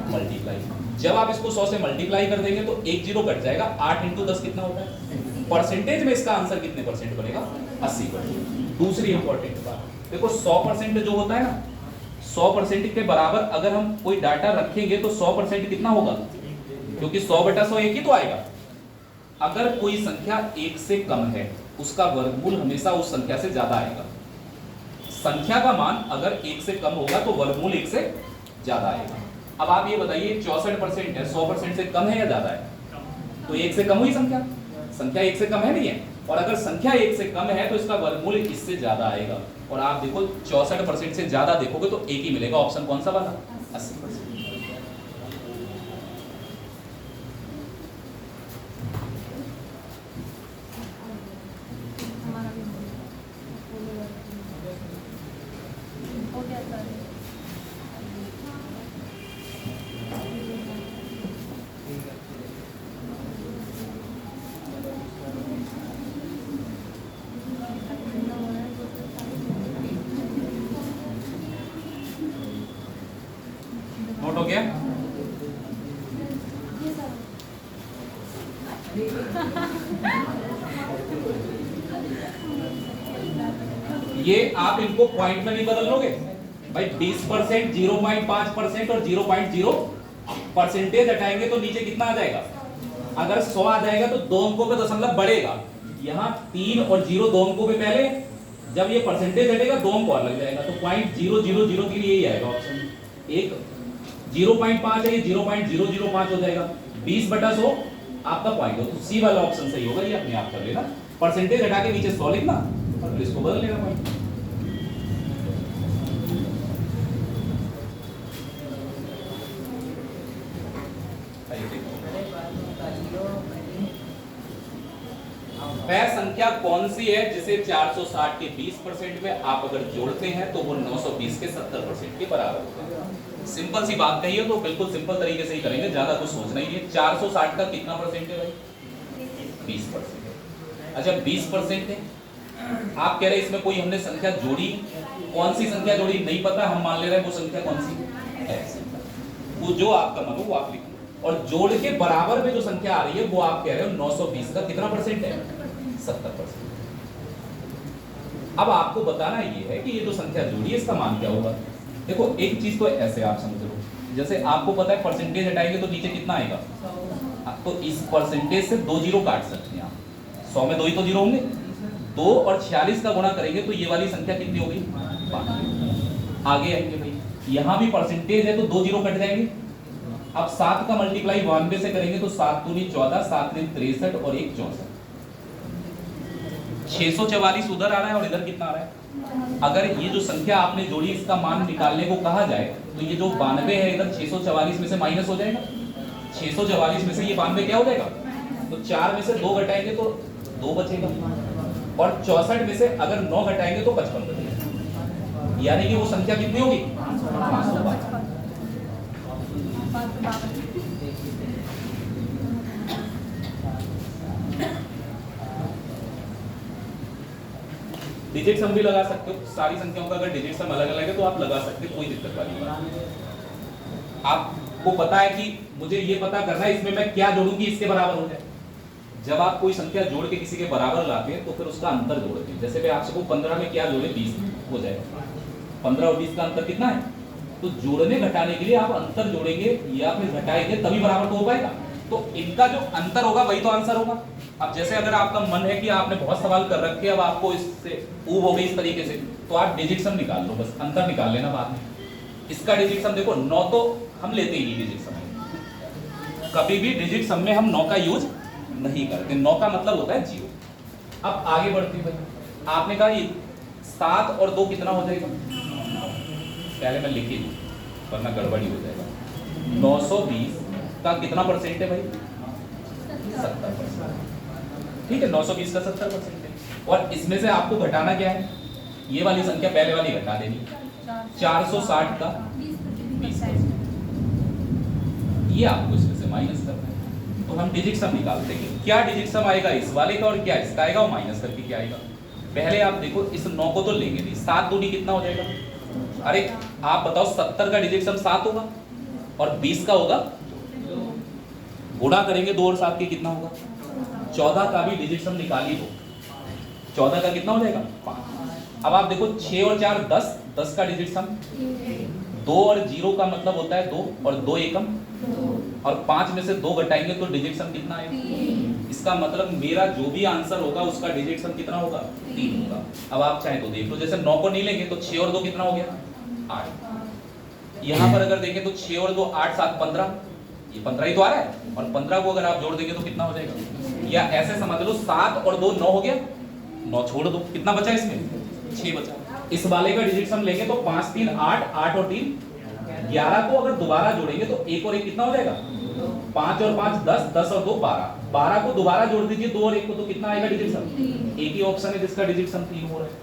S1: मल्टीप्लाई। जब आप इसको 100 से मल्टीप्लाई कर देंगे तो एक जीरो कट जाएगा, 8 × 10 कितना होता है? परसेंटेज में इसका आंसर कितने परसेंट बनेगा? 80%। दूसरी इंपॉर्टेंट बात, देखो 100% जो होता है ना, 100% के बराबर अगर हम कोई डाटा रखेंगे तो 100% कितना होगा? क्योंकि 100/100 एक ही तो आएगा। अगर कोई संख्या 1 से कम है, उसका वर्गमूल हमेशा उस संख्या से ज्यादा आएगा। संख्या का मान अगर 1 से कम होगा तो वर्गमूल 1 से ज्यादा आएगा। अब आप ये बताइए 64% है, 100% से कम है या ज्यादा है? तो 1 से कम हुई संख्या, संख्या 1 से कम है नहीं है, और अगर संख्या 1 से कम है तो इसका वर्गमूल इससे ज्यादा आएगा। और आप देखो 64% से ज्यादा देखोगे तो एक ही मिलेगा, ऑप्शन कौन सा वाला? 80%। नोट हो गया? ये आप इनको पॉइंट में नहीं बदल लोगे भाई। 20%, 0.5% और 0.0 परसेंटेज हटाएंगे तो नीचे कितना आ जाएगा? अगर 100 आ जाएगा तो 2 अंकों पे दशमलव बढ़ेगा। यहाँ 3 और 0 2 अंकों पे पहले, जब ये परसेंटेज हटेगा 2 अंक और लग जाएगा, तो 0.0003 यही आएगा ऑप्शन। एक 0.5 है, ये 0.005 हो जाएगा। 20/100 आपका पॉइंट हो, तो सी वाला ऑप्शन सही होगा। ये अपने आप कर लेना, परसेंटेज हटा के नीचे 100 लिखना और फिर इसको बदल लेना पॉइंट। वह संख्या कौन सी है जिसे 460 के 20% में आप अगर जोड़ते हैं तो वो 920 के 70% के बराबर होगा? सिंपल सी बात कही है तो बिल्कुल सिंपल तरीके से ही करेंगे, ज्यादा कुछ सोचना ही नहीं है। 460 का कितना परसेंट है भाई? 20%। अच्छा 20% है, आप कह रहे हैं इसमें कोई हमने संख्या जोड़ी, कौन सी संख्या जोड़ी नहीं पता, हम मान ले रहे हैं वो संख्या कौन सी है, वो जो आपका मन हो वो आप लिखो। और जोड़ के बराबर में जो संख्या आ रही है वो आप कह रहे हो 920 का कितना परसेंट है? 70%। अब आपको बताना ये है कि ये जो संख्या जोड़ी है इसका मान क्या होगा। देखो एक चीज तो ऐसे आप समझ लो, जैसे आपको पता है परसेंटेज हटाएंगे तो नीचे कितना आएगा, तो इस परसेंटेज से 2 जीरो काट सकते हैं आप। 100 में 2 ही तो जीरो होंगे, 2 और 46 का गुणा करेंगे तो ये वाली संख्या कितनी होगी? 5। आगे आएंगे भाई, यहाँ भी परसेंटेज है तो 2 जीरो कट जाएंगे। अब 7 का मल्टीप्लाई 92 से करेंगे तो 7 दूनी 14, 7 तीन 63 और 1 64। 644 उधर आ रहा है और इधर कितना आ रहा है? अगर ये जो संख्या आपने जोड़ी इसका मान निकालने को कहा जाए तो ये जो 92 है इधर 644 में से माइनस हो जाएगा। 644 में से ये 92 क्या हो जाएगा? तो 4 में से 2 घटाएंगे तो 2 बचेगा, और 64 में से अगर 9 घटाएंगे तो 55 बचेगा। यानी कि वो संख्या कितनी होगी? 552। डिजिट्स हम भी लगा सकते हो, सारी संख्याओं का अगर डिजिट्स हम अलग अलग है तो आप लगा सकते हो, कोई दिक्कत वाली बात नहीं। आपको पता है कि मुझे ये पता करना है इसमें मैं क्या जोड़ूं कि इसके बराबर हो जाए। जब आप कोई संख्या जोड़ के किसी के बराबर लाते हैं तो फिर उसका अंतर जोड़ते हैं। जैसे मैं आपसे को 15 में क्या जोड़े 20 हो जाएगा, 15 और 20 का अंतर कितना है, तो जोड़ने घटाने के लिए आप अंतर जोड़ेंगे या फिर घटाएंगे तभी बराबर तो हो पाएगा। तो इनका जो अंतर होगा वही तो आंसर होगा। अब जैसे अगर आपका मन है कि आपने बहुत सवाल कर रखे, अब आपको इससे ऊब हो गई इस तरीके से, तो आप डिजिट सम निकाल लो, बस अंतर निकाल लेना बाद में। इसका डिजिट सम देखो 9 तो हम लेते ही नहीं डिजिट सम में, कभी भी डिजिट सम में हम 9 का यूज नहीं करते, 9 का मतलब होता है 0। अब आगे बढ़ते भाई, आपने कहा ये 7 और 2 कितना हो जाएगा, पहले मैं लिख ही दूं वरना गड़बड़ी हो जाएगा। 920 का कितना परसेंट है भाई, 70%। ठीक है, 920 का 70% है। और इसमें से आपको घटाना क्या है, ये वाली संख्या पहले वाली घटा देनी, 460 का 20%, ये आपको इसमें से माइनस करना है। तो हम डिजिट सम निकालते हैं कि क्या डिजिट सम आएगा इस वाले का और क्या इसका आएगा, वो माइनस करके क्या आएगा। पहले आप देखो इस 9 को तो लेंगे नहीं, 7 दूनी कितना हो जाएगा, अरे आप बताओ 70 का डिजिट सम 7 होगा और 20 का होगा, गुणा करेंगे 2 और 7 के कितना होगा, 14 का भी डिजिट सम निकालिए दो, 14 का कितना हो जाएगा 5। अब आप देखो 6 और 4 10, 10 का डिजिट सम 2 और 0 का मतलब होता है 2 और 2 एकम, और 5 में से 2 घटाएंगे तो डिजिट सम कितना आएगा। इसका मतलब मेरा जो भी आंसर होगा उसका डिजिट सम कितना होगा, 3 होगा। अब आप चाहें तो देख लो, जैसे 9 को नहीं लेंगे तो 6 और 2 कितना हो गया 8। यहाँ पर अगर देखें तो 6 और 2 8 7 15, ये 15 ही तो आ रहा है, और 15 को अगर आप जोड़ देंगे तो कितना हो जाएगा, या ऐसे समझ लो 7 और 2 9 हो गया, 9 छोड़ दो, कितना बचा इसमें 6 बचा। इस वाले का डिजिट सम लेंगे तो 5 3 8, 8 और 3 11 को अगर दोबारा जोड़ेंगे तो 1 और 1 कितना हो जाएगा, 5 और 5 10, 10 और 2 12, 12 को दोबारा जोड़ दीजिए 2 और 1 को तो कितना आएगा डिजिट सम, एक ही ऑप्शन है जिसका डिजिट सम 3 हो रहा है।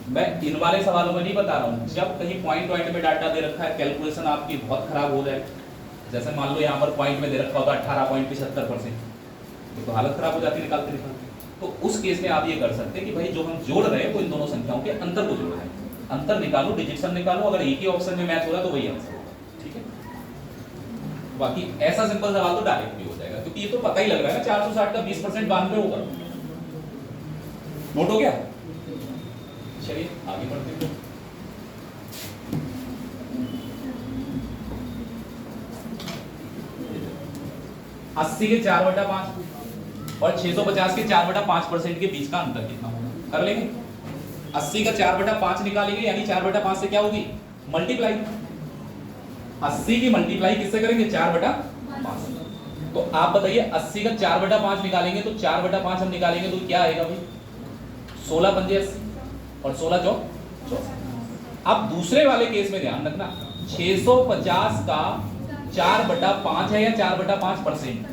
S1: मैं इन वाले सवालों में नहीं बता रहा हूँ, जब कहीं पॉइंट में डाटा दे रखा है, कैलकुलेशन आपकी बहुत खराब हो जाए, जैसे मान लो यहाँ पर पॉइंट में दे रखा होगा 18.75%, तो हालत खराब हो जाती है निकालते निकालते। तो उस केस में आप ये कर सकते हैं कि भाई जो हम जोड़ रहे हैं वो इन दोनों संख्याओं के अंतर को जोड़ रहे हैं, अंतर निकालो डिजिट सम निकालो, अगर एक ही ऑप्शन में मैच हो रहा है तो वही आंसर होगा। ठीक है, बाकी ऐसा सिंपल सवाल तो डायरेक्ट भी हो जाएगा, क्योंकि ये तो पता ही लग रहा है ना 460 का 20% 92 होगा। नोट हो गया, चलिए आगे बढ़ते हैं। अस्सी के 4/5 और 650 के 4/5% के बीच का अंतर कितना होगा, कर लेंगे। 80 का 4/5 निकालेंगे, यानी 4/5 से क्या होगी मल्टीप्लाई, 80 की मल्टीप्लाई किससे करेंगे 4/5। तो आप बताइए 80 का 4/5 निकालेंगे तो 4/5 हम निकालेंगे तो क्या आएगा भाई 16 पंजे 80 और 16 चौक 64। अब दूसरे वाले केस में ध्यान रखना 650 का 4/5 है या 4/5%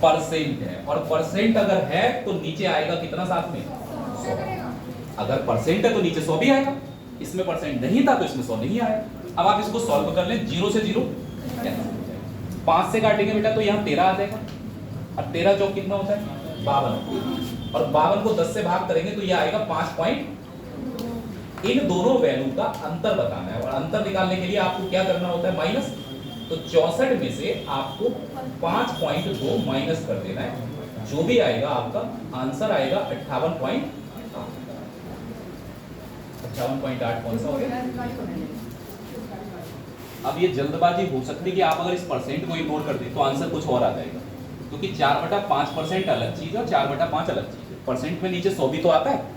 S1: परसेंट है, और परसेंट अगर है तो नीचे आएगा कितना साथ में 100। अगर परसेंट है तो नीचे 100 भी आएगा, इसमें परसेंट नहीं था तो इसमें 100 नहीं आया। अब आप इसको सॉल्व कर लें, 0 से 0 5 से काटेंगे बेटा तो यहाँ 13 आ जाएगा, और 13 चौक कितना होता है 52, और 52 को 10 से भाग करेंगे तो ये आएगा 5 पॉइंट। इन दोनों वैल्यू का अंतर बताना है, और अंतर निकालने के लिए आपको क्या करना होता है माइनस, तो 64 में से आपको 5.2 माइनस कर देना है, जो भी आएगा आपका आंसर आएगा 58.8। कौन सा हो गया। अब ये जल्दबाजी हो सकती है कि आप अगर इस परसेंट को इग्नोर कर दें तो आंसर कुछ और आ जाएगा, क्योंकि 4/5% अलग चीज है और 4/5 अलग चीज है। परसेंट में नीचे 100 भी तो आता है।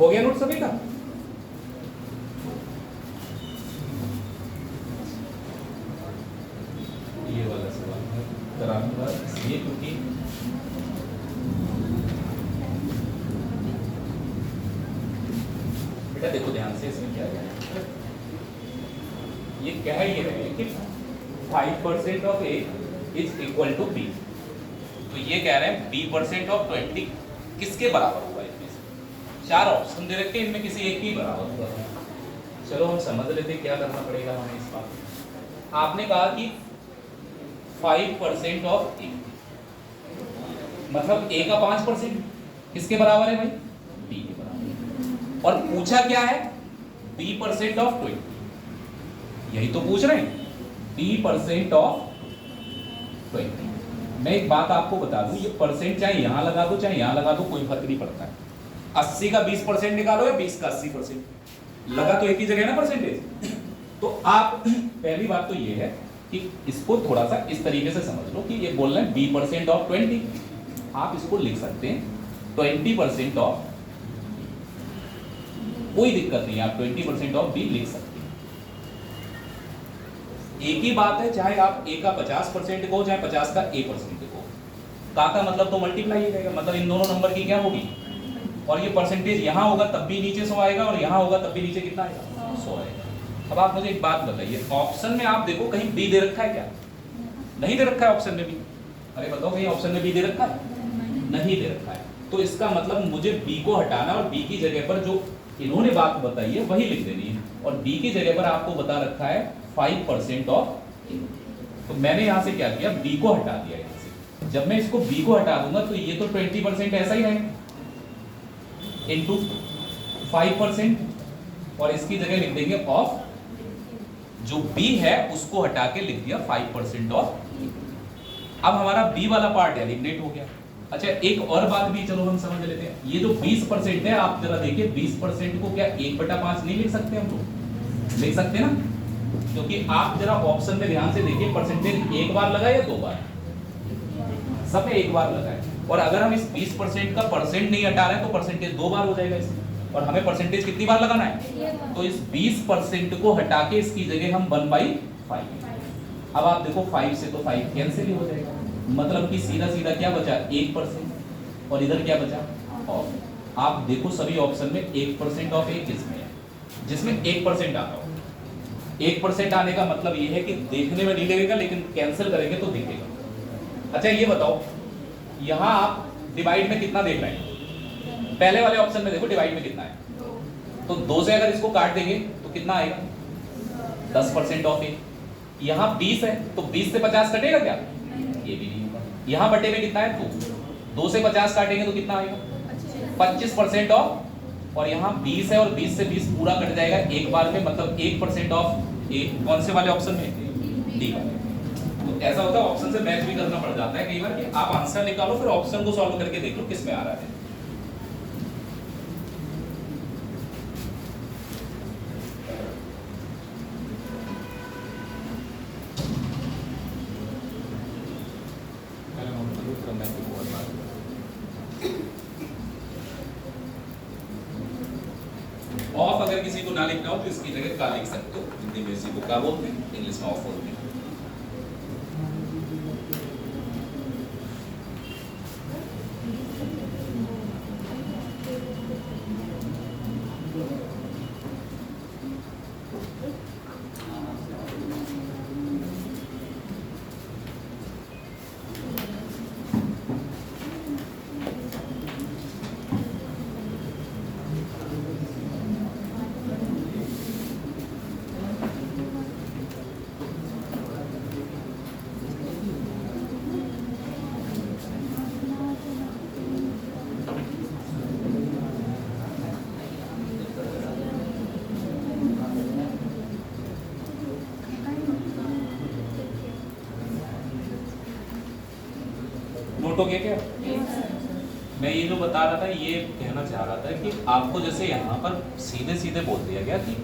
S1: हो गया नोट सभी का? ये वाला सवाल है कराऊंगा इसलिए क्योंकि बेटा देखो ध्यान से, इसमें क्या है, ये कह ये रहे कि 5% of A is equal to B, तो ये कह रहे हैं b% ऑफ 20 किसके बराबर होगा? इसमें से 4 ऑप्शन दे रखे हैं, इनमें किसी एक ही बराबर होगा। चलो हम समझ लेते क्या करना पड़ेगा हमें इस बात में। आपने कहा कि 5% ऑफ ए, मतलब a का 5% किसके बराबर है भाई? b के बराबर। और पूछा क्या है? b% ऑफ 20, यही तो पूछ रहे हैं, b% ऑफ 20। मैं एक बात आपको बता दूं, ये परसेंट चाहे यहां लगा दो चाहे यहां लगा दो, कोई फर्क नहीं पड़ता है। 80 का 20% निकालो या 20 का 80%, लगा तो एक ही जगह ना परसेंटेज। तो आप पहली बात तो ये है कि इसको थोड़ा सा इस तरीके से समझ लो कि ये बोल रहे हैं b% ऑफ 20, आप इसको लिख सकते हैं 20% ऑफ, कोई दिक्कत नहीं, आप 20% ऑफ b लिख सकते हैं। एक ही बात है, चाहे आप a का 50% को चाहे 50 का a% को, का मतलब तो मल्टीप्लाई ही रहेगा, मतलब इन दोनों नंबर की क्या होगी, और ये परसेंटेज यहाँ होगा तब भी नीचे 100 आएगा और यहाँ होगा तब भी नीचे कितना आएगा? 100 आएगा। अब आप मुझे एक बात बताइए, ऑप्शन में आप देखो कहीं b दे रखा है क्या? नहीं दे रखा है ऑप्शन में भी। अरे बताओ कहीं ऑप्शन में b दे रखा है? नहीं दे रखा है। तो इसका मतलब मुझे b को हटाना और b की जगह पर जो इन्होंने बात बताई है वही लिख देनी है, और b की जगह पर आपको बता रखा है 5% ऑफ, तो मैंने यहां से क्या किया, b को हटा दिया यहां से। जब मैं इसको b को हटा दूंगा तो ये तो 20% ऐसा ही रहेगा इनटू 5%, और इसकी जगह लिख देंगे ऑफ, जो b है उसको हटा के लिख दिया 5% ऑफ। अब हमारा b वाला पार्ट एलिमिनेट हो गया। अच्छा एक और बात भी चलो हम समझ लेते हैं, ये जो 20% है आप जरा देखिए 20% को क्या 1/5 नहीं लिख सकते हम लोग? लिख सकते ना, क्योंकि आप जरा ऑप्शन में ध्यान से देखिए, परसेंटेज एक बार लगा या दो बार? सब में एक बार लगा है, और अगर हम इस 20% का परसेंट नहीं हटा रहे हैं तो परसेंटेज दो बार हो जाएगा इसमें, और हमें परसेंटेज कितनी बार लगाना है? तो इस 20% को हटा के इसकी जगह हम 1/5। अब आप देखो 5 से तो 5 कैंसिल ही हो जाएगा, मतलब कि सीधा सीधा क्या बचा? 1%, और इधर क्या बचा? ऑफ। आप देखो सभी ऑप्शन में 1% ऑफ एक किसमें है? जिसमें 1% आता हो। 1% आने का मतलब ये है कि देखने में नहीं लगेगा, लेकिन कैंसिल करेंगे तो दिखेगा। अच्छा ये बताओ, यहां आप डिवाइड में कितना देख रहे हैं? पहले वाले ऑप्शन में देखो डिवाइड में कितना है, तो 2 से अगर इसको काट देंगे तो कितना आएगा? 10% ऑफ ए। यहाँ 20 है तो 20 से 50 कटेगा क्या? ये भी नहीं होगा। यहाँ बटे में कितना है? 2 से 50 काटेंगे तो कितना आएगा? 25% ऑफ, और यहाँ 20 है और 20 से 20 पूरा कट जाएगा एक बार में, मतलब 1% ऑफ ए। कौन से वाले ऑप्शन में? डी वाले। तो ऐसा होता है ऑप्शन से मैच भी करना पड़ जाता है कई बार कि आप आंसर निकालो फिर ऑप्शन को सॉल्व करके देख लो किस में आ रहा है। ऑफ अगर किसी को ना लिखना हो तो इसकी जगह का लिख सकते हो। हिंदी में इसी को का बोलते हैं, इंग्लिश में ऑफ बोलते हैं। नोट हो गया क्या? मैं ये जो बता रहा था ये कहना चाह रहा था कि आपको जैसे यहाँ पर सीधे सीधे बोल दिया गया कि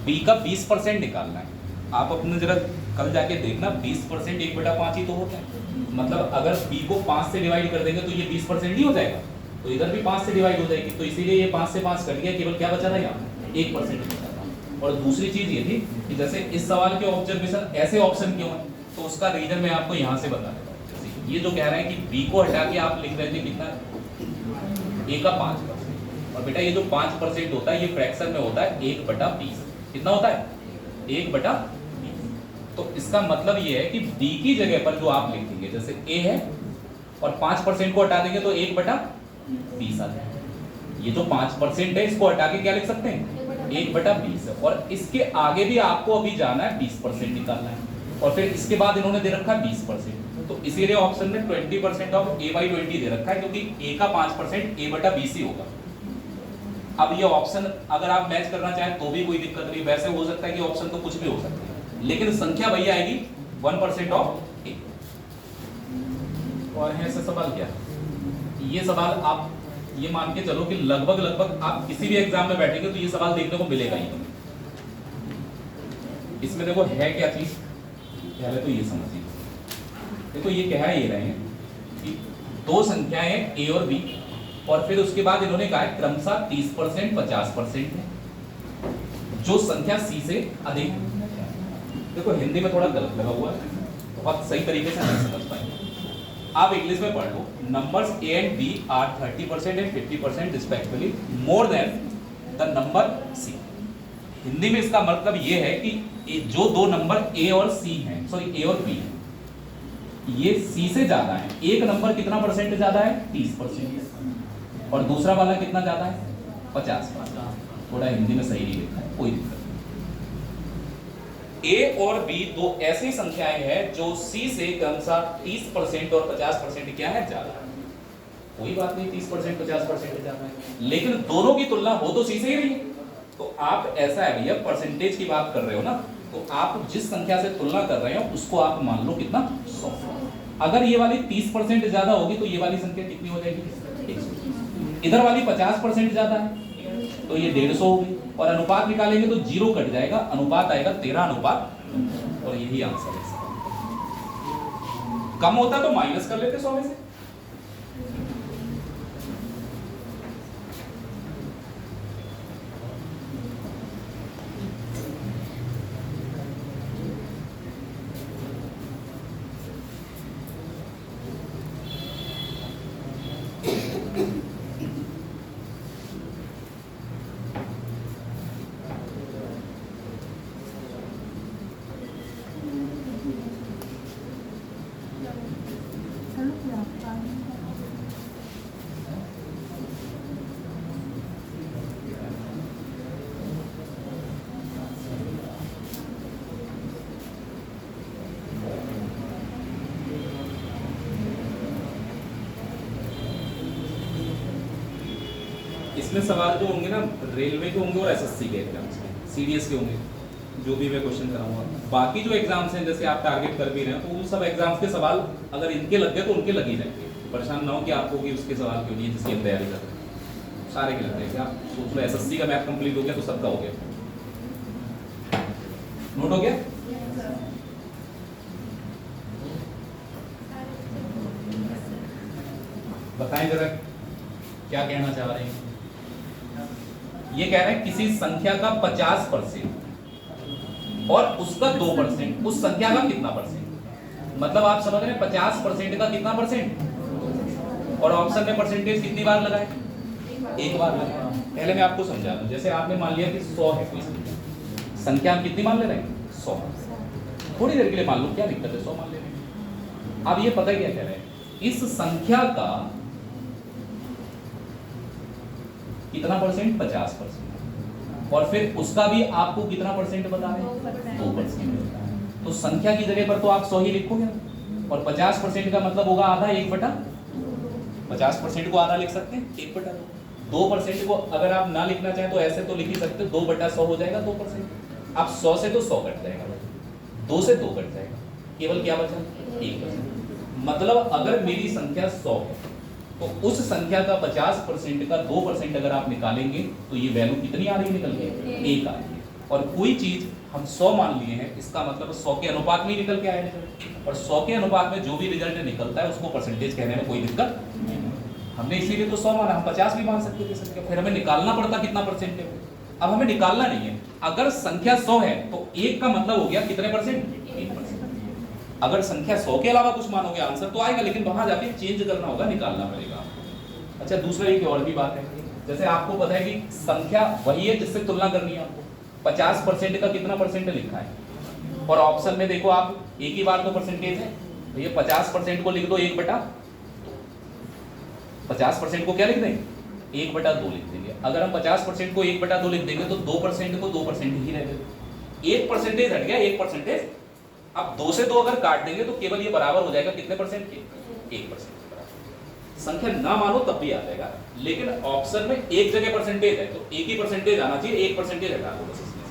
S1: b का 20% निकालना है। आप अपने जरा कल जाके देखना 20% 1/5 ही तो होता है, मतलब अगर b को 5 से डिवाइड कर देंगे तो ये 20% नहीं हो जाएगा। तो इधर भी 5 से डिवाइड हो जाएगी, तो इसीलिए ये 5 से 5 कट गया, केवल क्या बचा था यहाँ 1% बचा था। और दूसरी चीज ये थी कि जैसे इस सवाल के ऑब्जर्वेशन ऐसे ऑप्शन क्यों है, तो उसका रीजन मैं आपको यहाँ से बता देता हूँ। जैसे ये जो कह रहे हैं कि बी को हटा के आप लिख रहे थे कितना ए का 5%, और बेटा ये जो 5% होता है ये फ्रैक्शन में होता है 1/20। कितना होता है 1/20। तो इसका मतलब ये है कि डी की जगह पर जो आप लिखेंगे, जैसे ए है और 5% को हटा देंगे तो 1/20 आ जाएगा। ये जो 5% है इसको हटा के क्या लिख सकते हैं 1/20 है, और इसके आगे भी आपको अभी जाना है 20% निकालना है, और फिर इसके बाद इन्होंने दे रखा है 20%, तो इसीलिए ऑप्शन में 20% ऑफ a/20 दे रखा है, क्योंकि a का 5% a/20 ही होगा। अब ये ऑप्शन अगर आप मैच करना चाहें तो भी कोई दिक्कत नहीं, वैसे हो सकता है कि ऑप्शन तो कुछ भी हो सकता है, लेकिन संख्या वही आएगी 1% ऑफ a। और है ऐसा सवाल क्या, ये सवाल आप ये मान के चलो कि लगभग आप किसी भी एग्जाम में बैठेंगे तो ये सवाल देखने को मिलेगा ही। इसमें देखो है क्या चीज, पहले तो ये समझिए। देखो ये कह ये रहे हैं कि दो संख्याएं a और b, और फिर उसके बाद इन्होंने कहा है क्रमशः 30% 50% है जो संख्या c से अधिक। देखो हिंदी में थोड़ा गलत लगा हुआ है, बहुत सही तरीके से नहीं समझ पाएंगे। आप इंग्लिश में पढ़ लो, numbers a and b are 30% and 50% respectively more than the number c। Hindi में इसका मतलब ये है कि जो दो नंबर a और c हैं, सॉरी a और b हैं, ये c से ज्यादा है। एक नंबर कितना परसेंट ज्यादा है 30%, और दूसरा वाला कितना ज्यादा है 50%। थोड़ा हिंदी में सही नहीं लिखा है, कोई दिक्कत नहीं। a और b दो ऐसी संख्याएं हैं जो c से क्रमशः 30% और 50% क्या है ज्यादा है। कोई बात नहीं 30% 50% ज्यादा है, लेकिन दोनों की तुलना हो तो c से ही रही है। तो आप ऐसा है भैया, परसेंटेज की बात कर रहे हो ना, तो आप जिस संख्या से तुलना कर रहे हो उसको आप मान लो कितना 100। अगर ये वाली 30% ज्यादा होगी तो ये वाली संख्या कितनी हो जाएगी 100। इधर वाली 50% ज्यादा है तो ये 150 होगी, और अनुपात निकालेंगे तो 0 कट जाएगा, अनुपात आएगा 13:9, और यही आंसर है। कम होता तो माइनस कर लेते 100 में से। इसमें सवाल जो होंगे ना रेलवे के होंगे और एसएससी के एग्जाम्स में, सीडीएस के होंगे, जो भी मैं क्वेश्चन कराऊंगा। बाकी जो एग्जाम्स हैं जैसे आप टारगेट कर भी रहे हैं, तो उन सब एग्जाम्स के सवाल अगर इनके लग गए तो उनके लग ही जाएंगे। परेशान ना हो कि आपको कि उसके सवाल क्यों नहीं है, जिसकी हम तैयारी कर रहे हैं सारे के लग जाएंगे। आप सोच लो एसएससी का मैथ कंप्लीट हो गया तो सबका हो गया। नोट हो गया? बताएं जरा क्या कहना चाह रहे हैं। ये कह रहे हैं किसी संख्या का 50% और उसका 2%, उस संख्या का कितना परसेंट। मतलब आप समझ रहे हैं 50% का कितना परसेंट, और ऑप्शन में परसेंटेज कितनी बार लगाए, एक बार लगाए। पहले मैं आपको समझा दूं, जैसे आपने मान लिया कि 100 है कोई संख्या, हम कितनी मान ले रहे हैं 100। थोड़ी देर के लिए मान लो, क्या दिक्कत है 100 मान ले रहे हैं। अब ये पता क्या कह रहे हैं, इस संख्या का कितना परसेंट 50%, और फिर उसका भी आपको कितना परसेंट बता रहे हैं 2%। तो संख्या की जगह पर तो आप 100 ही लिखोगे, और 50% का मतलब होगा आधा, 1/50% को आधा लिख सकते हैं 1/2। 2% को अगर आप ना लिखना चाहें तो ऐसे तो लिख ही सकते, 2/100 हो जाएगा 2%। आप 100 से तो 100 कट जाएगा, 2 से 2 कट जाएगा, केवल क्या बचा 1%। मतलब अगर मेरी संख्या 100 है तो उस संख्या का 50% का 2% अगर आप निकालेंगे तो ये वैल्यू कितनी आ रही है, निकल के 1 आ रही है। और कोई चीज हम 100 मान लिए हैं, इसका मतलब 100 के अनुपात में निकल के आया रिजल्ट, और 100 के अनुपात में जो भी रिजल्ट निकलता है उसको परसेंटेज कहने में कोई दिक्कत नहीं। हमने इसीलिए तो 100 माना, हम 50 भी मान सकते थे संख्या, फिर हमें निकालना पड़ता कितना परसेंट है। अब हमें निकालना नहीं है, अगर संख्या 100 है तो 1 का मतलब हो गया कितने परसेंट, 1%। अगर संख्या 100 के अलावा कुछ मानोगे आंसर तो आएगा, लेकिन वहां जाके चेंज करना होगा, निकालना पड़ेगा। अच्छा, दूसरा एक और भी बात है, जैसे आपको पता है कि संख्या वही है जिससे तुलना करनी है आपको, 50% का कितना परसेंट लिखा है, और ऑप्शन में देखो आप एक ही बार तो परसेंटेज है, तो ये 50% को लिख दो 1/2, 50% को क्या लिख देंगे, 1/2 लिख देंगे। अगर हम 50% को 1/2 लिख देंगे तो 2% को 2% ही रह गए, 1% हट गया 1%। अब 2 से 2 अगर काट देंगे तो केवल ये बराबर हो जाएगा कितने परसेंट के, 1% के बराबर। संख्या ना मानो तब भी आ जाएगा, लेकिन ऑप्शन में एक जगह परसेंटेज है तो एक ही परसेंटेज आना चाहिए, 1% हटा दो बस इसमें से।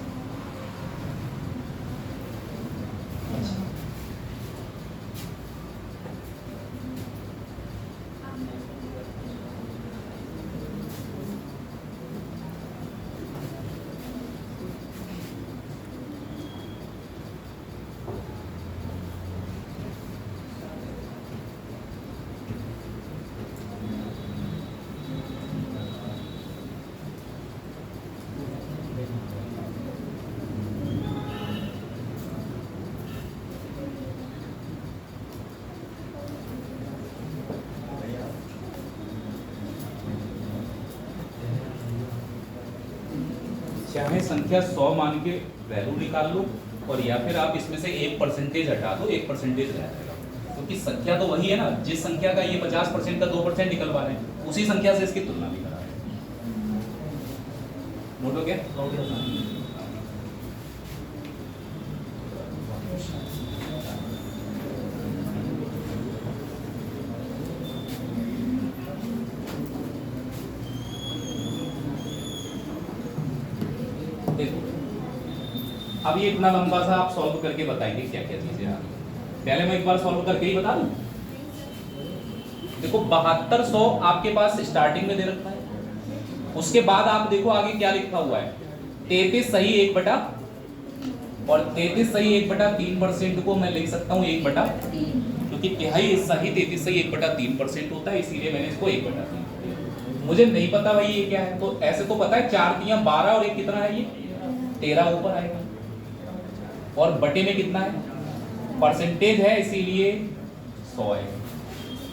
S1: चाहे संख्या 100 मान के वैल्यू निकाल लो, और या फिर आप इसमें से 1% हटा दो, 1% रह जाएगा, क्योंकि संख्या तो वही है ना, जिस संख्या का ये 50% का 2% निकलवा रहे हैं उसी संख्या से इसकी तुलना भी करा रहे हैं। नोट हो गया? अब ये इतना लंबा सा आप सॉल्व करके बताएंगे क्या क्या चीजें आ रही। पहले मैं एक बार सॉल्व करके ही बता दूं। देखो 7200 आपके पास स्टार्टिंग में दे रखा है, उसके बाद आप देखो आगे क्या लिखा हुआ है, 33 सही 1/, और 33 सही 1/3% को मैं लिख सकता हूँ 1/3, क्योंकि तिहाई सही 33 सही 1/3% होता है, इसीलिए मैंने इसको 1/3। मुझे नहीं पता भाई ये क्या है, तो ऐसे तो पता है 4 तियां 12 और 1 कितना है, ये 13 ऊपर आएगा, और बटे में कितना है, परसेंटेज है इसीलिए 100 है।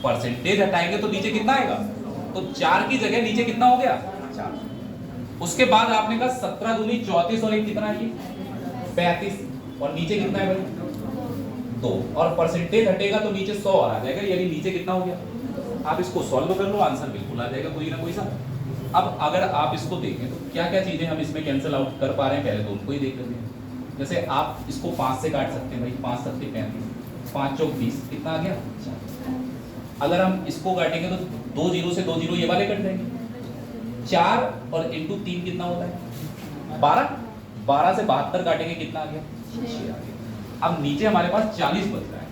S1: परसेंटेज हटाएंगे तो नीचे कितना आएगा, तो 4 की जगह नीचे कितना हो गया, 4। उसके बाद आपने कहा 17 दूनी 34 और 1 कितना है, ये 35, और नीचे कितना है भाई 2, और परसेंटेज हटेगा तो नीचे 100 और आ जाएगा, यानी नीचे कितना हो गया। आप इसको सॉल्व कर लो, आंसर बिल्कुल आ जाएगा कोई ना कोई सा। अब अगर आप इसको देखें तो क्या क्या चीजें हम इसमें कैंसिल आउट कर पा रहे हैं, पहले तो उनको ही देख लेते हैं। जैसे आप इसको 5 से काट सकते हैं भाई, 5 7 35, 5 चौक 20, कितना आ गया 4। अगर हम इसको काटेंगे तो 2 0 से 2 0 ये वाले कट जाएंगे, 4 और इंटू 3 कितना होता है 12, 12 से 72 काटेंगे कितना आ गया 6 आ गया। अब नीचे हमारे पास 40 बच रहा है,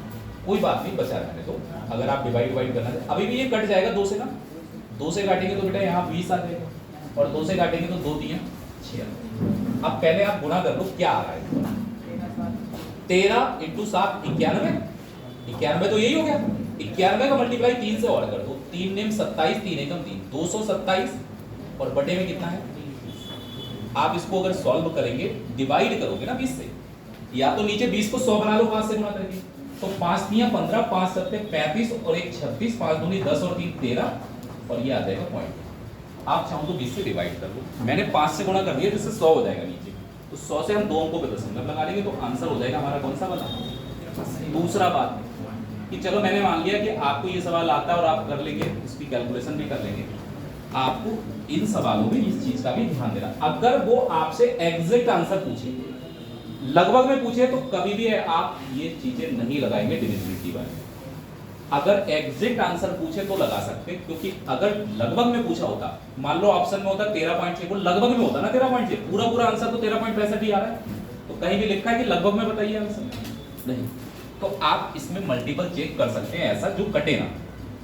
S1: कोई बात नहीं बचा रहने दो, अगर आप डिवाइड करना है अभी भी ये कट जाएगा 2 से ना, 2 से काटेंगे तो बेटा यहाँ 20 आ जाएगा, और 2 से काटेंगे तो 2 3 6 आ जाएगा। अब पहले आप गुणा कर लो क्या आ रहा है, 13 इंटू 7 91, 91 तो यही हो गया, 91 का मल्टीप्लाई 3 से और कर दो, 3 नेम 27, 3 एकम 3, 227, और बटे में कितना है। आप इसको अगर सॉल्व करेंगे, डिवाइड करोगे ना 20 से, या तो नीचे 20 को 100 बना लो 5 से गुणा करके, तो 5 तियां 15, 5 सत्ते 35 और 1 36, 5 दूनी 10 और 3 13, और ये आ जाएगा पॉइंट। आप चाहो तो 20 से डिवाइड कर लो, मैंने 5 से गुणा कर दिया जिससे 100 हो जाएगा नीचे, तो 100 से हम 2 अंकों पे दशमलव लगा लेंगे तो आंसर हो जाएगा हमारा कौन सा वाला। दूसरा बात कि चलो मैंने मान लिया कि आपको ये सवाल आता है और आप कर लेंगे, इसकी कैलकुलेशन भी कर लेंगे, आपको इन सवालों में इस चीज का भी ध्यान देना। अगर वो आपसे एग्जैक्ट आंसर पूछे, लगभग में पूछे, तो कभी भी आप ये चीजें नहीं लगाएंगे डिविजिबिलिटी वाले। अगर एग्जैक्ट आंसर पूछे तो लगा सकते, क्योंकि अगर लगभग में पूछा होता, मान लो ऑप्शन में होता 13.6, वो लगभग में होता ना 13.6, पूरा आंसर तो 13.65 ही आ रहा है, तो कहीं भी लिखा है कि लगभग में बताइए आंसर, नहीं। तो आप इसमें मल्टीपल चेक कर सकते हैं ऐसा जो कटे ना,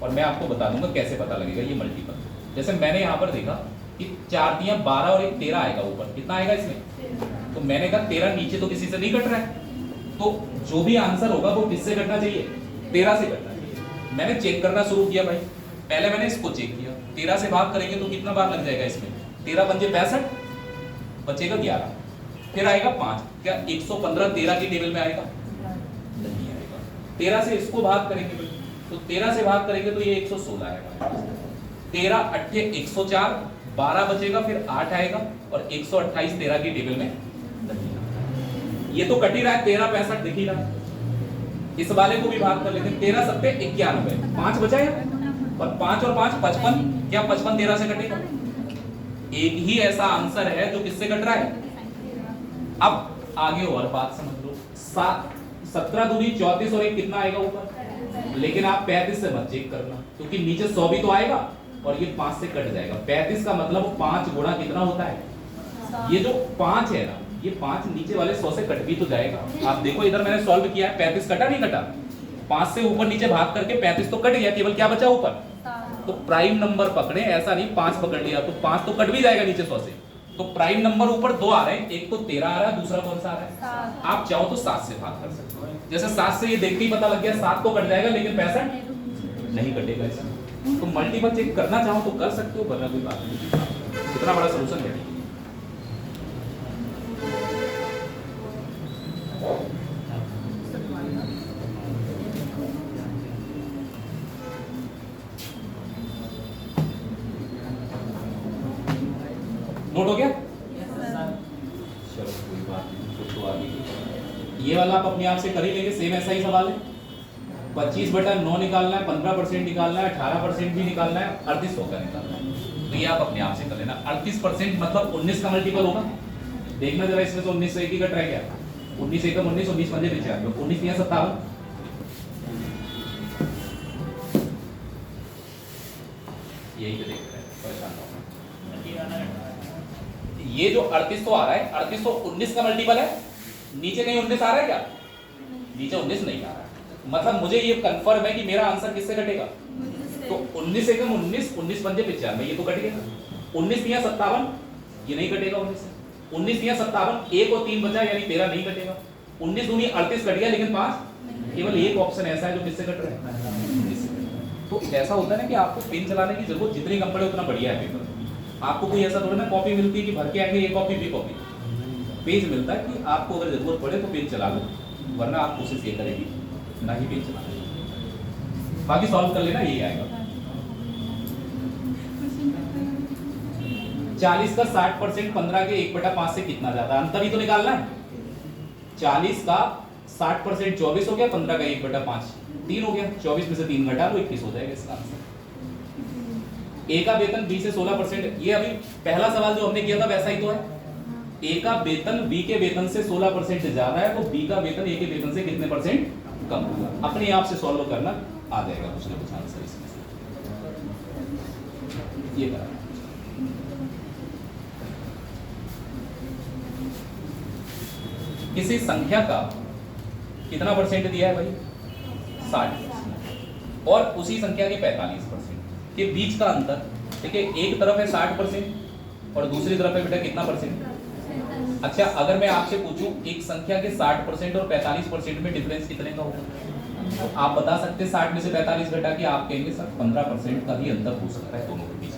S1: और मैं आपको बता दूंगा कैसे पता लगेगा ये मल्टीपल। जैसे मैंने यहाँ पर देखा कि 4 तियां 12 और 1 13 आएगा, ऊपर कितना आएगा इसमें, तो मैंने कहा 13 नीचे तो किसी से नहीं कट रहा है, तो जो भी आंसर होगा वो किससे कटना चाहिए, 13 से कटना चाहिए। मैंने चेक करना शुरू किया भाई, पहले मैंने इसको चेक किया, 13 से भाग करेंगे तो कितना बार लग जाएगा इसमें, 13 पंजे 65, बचेगा 11, फिर आएगा 5, क्या 115 13 की टेबल में आएगा, नहीं आएगा। 13 से इसको भाग करेंगे तो 13 से भाग करेंगे तो ये 116 आएगा, 13 8 104, 12 बचेगा, फिर 8 आएगा और 128 13 की टेबल में नहीं आएगा। ये तो कट ही रहा है, 13 65 दिख ही रहा है। इस वाले को भी भाग कर लेते हैं, 13 सत्ते 91, 5 बचा है और 5 और 5 55, क्या 55 13 से कटेगा? एक ही ऐसा आंसर है जो किससे कट रहा है। अब आगे और बात समझ लो, 17 दूनी 34 और एक कितना आएगा ऊपर, लेकिन आप 35 से मत चेक करना क्योंकि नीचे 100 भी तो आएगा और ये 5 से कट जाएगा। 35 का मतलब 5 गुणा कितना होता है, ये जो 5 है ना, ये 5 नीचे वाले 100 से कट भी तो जाएगा। आप देखो इधर मैंने सॉल्व किया है, 35 कटा नहीं कटा, 5 से ऊपर नीचे भाग करके 35 तो कट गया, केवल क्या बचा ऊपर, तो प्राइम नंबर पकड़े, ऐसा नहीं 5 पकड़ लिया तो 5 तो कट भी जाएगा नीचे 100 से, तो प्राइम नंबर ऊपर 2 आ रहे हैं, एक तो 13 आ रहा है, दूसरा कौन सा आ रहा है, आप चाहो तो 7 से भाग कर सकते हो। जैसे 7 से ये देख के ही पता लग गया 7 तो कट जाएगा लेकिन 65 नहीं कटेगा इसमें, तो मल्टीपल चेक करना चाहो तो कर सकते हो, वरना कोई बात नहीं। इतना बड़ा सोल्यूशन है। नोट हो गया? चलो कोई बात नहीं, कुछ तो आगे ये वाला आप अपने आप से कर ही लेंगे, सेम ऐसा ही सवाल है। 25/9 निकालना है, 15% निकालना है, 18% भी निकालना है, 3800 का निकालना है, तो ये आप अपने आप से कर लेना। 38% मतलब 19 का मल्टीपल होगा, देखना जरा इसमें तो 19 से एक ही कट रह गया, 19 एकम 19, 19 पंजे 95, 19 या 57, यही तो देख रहे हैं, परेशान हो। ये जो 3800 आ रहा है, 3800 19 का मल्टीपल है, नीचे कहीं 19 आ रहा है क्या, नीचे 19 नहीं आ रहा है, मतलब मुझे ये कंफर्म है कि मेरा आंसर किससे कटेगा, तो 19 एकम 19, 19 पंजे 95, ये तो कट गया। 19 या 57 ये नहीं कटेगा, 19 या 57, 1 और 3 बचा यानी 13 नहीं कटेगा। 19 दूनी 38 कट गया लेकिन 5, केवल एक ऑप्शन ऐसा है जो किससे कट रहा है। तो ऐसा होता है ना कि आपको पेन चलाने की जरूरत जितनी कम पड़े उतना बढ़िया है पेपर। आपको कोई ऐसा थोड़ा ना कॉपी मिलती है कि भर के आएंगे ये कॉपी भी कॉपी, पेज मिलता है कि आपको अगर जरूरत पड़े तो पेन चला लो, वरना आप कोशिश ये करेंगे ना ही पेन चलाना। बाकी सॉल्व कर लेना, यही आएगा। 40 का 60%, 15 के 1/5 से कितना जाता है, अंतर ही तो निकालना है। 40 का 60% 24 हो गया, 15 का 1/5 3 हो गया, 24 में से 3 घटा लो 21 हो जाएगा इसका आंसर। ए का वेतन बी से 16%, ये अभी पहला सवाल जो हमने किया था वैसा ही तो है। ए का वेतन बी के वेतन से 16% ज्यादा है, तो बी का वेतन ए के वेतन से कितने परसेंट कम होगा। अपने आप से सॉल्व करना, आ जाएगा कुछ ना कुछ आंसर इसमें से। ये करा किसी संख्या का कितना परसेंट दिया है भाई, 60%, और उसी संख्या के 45% के बीच का अंतर, ठीक है, एक तरफ है 60% और दूसरी तरफ है बेटा कितना परसेंट। अच्छा अगर मैं आपसे पूछूं एक संख्या के 60% और 45% में डिफरेंस कितने का होगा, तो आप बता सकते हैं 60 में से 45 घटा के आप कहेंगे सर 15% का ही अंतर हो सकता है दोनों के बीच,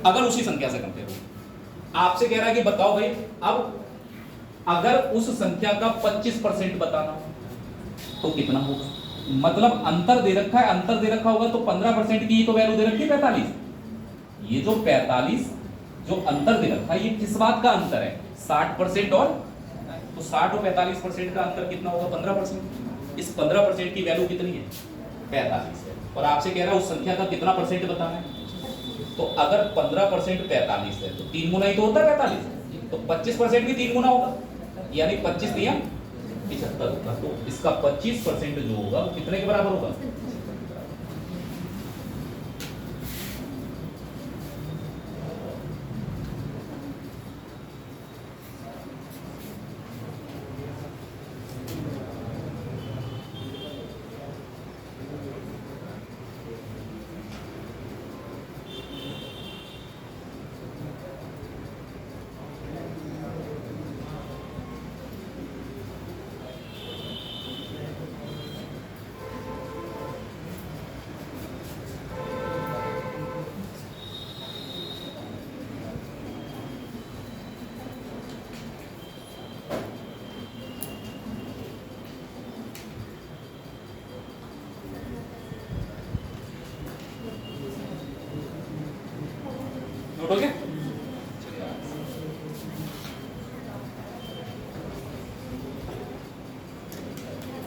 S1: अगर उसी संख्या से कंपेयर हो। आपसे कह रहा है कि बताओ भाई, अब अगर उस संख्या का 25% बताना तो कितना होगा, मतलब अंतर दे रखा है, अंतर दे रखा होगा तो 15% की ही तो वैल्यू दे रखी है 45। ये जो 45 जो अंतर दे रखा है ये किस बात का अंतर है, 60% और, तो 60 और 45% का अंतर कितना होगा 15%। इस 15% की वैल्यू कितनी है 45 है, और आपसे कह रहा है उस संख्या का कितना परसेंट बताना है। तो अगर 15% 45 है तो 3 गुना ही तो होता है 45, तो 25% भी 3 गुना होगा, यानी 25 दिया 75 होगा। तो इसका 25% जो होगा वो कितने के बराबर होगा,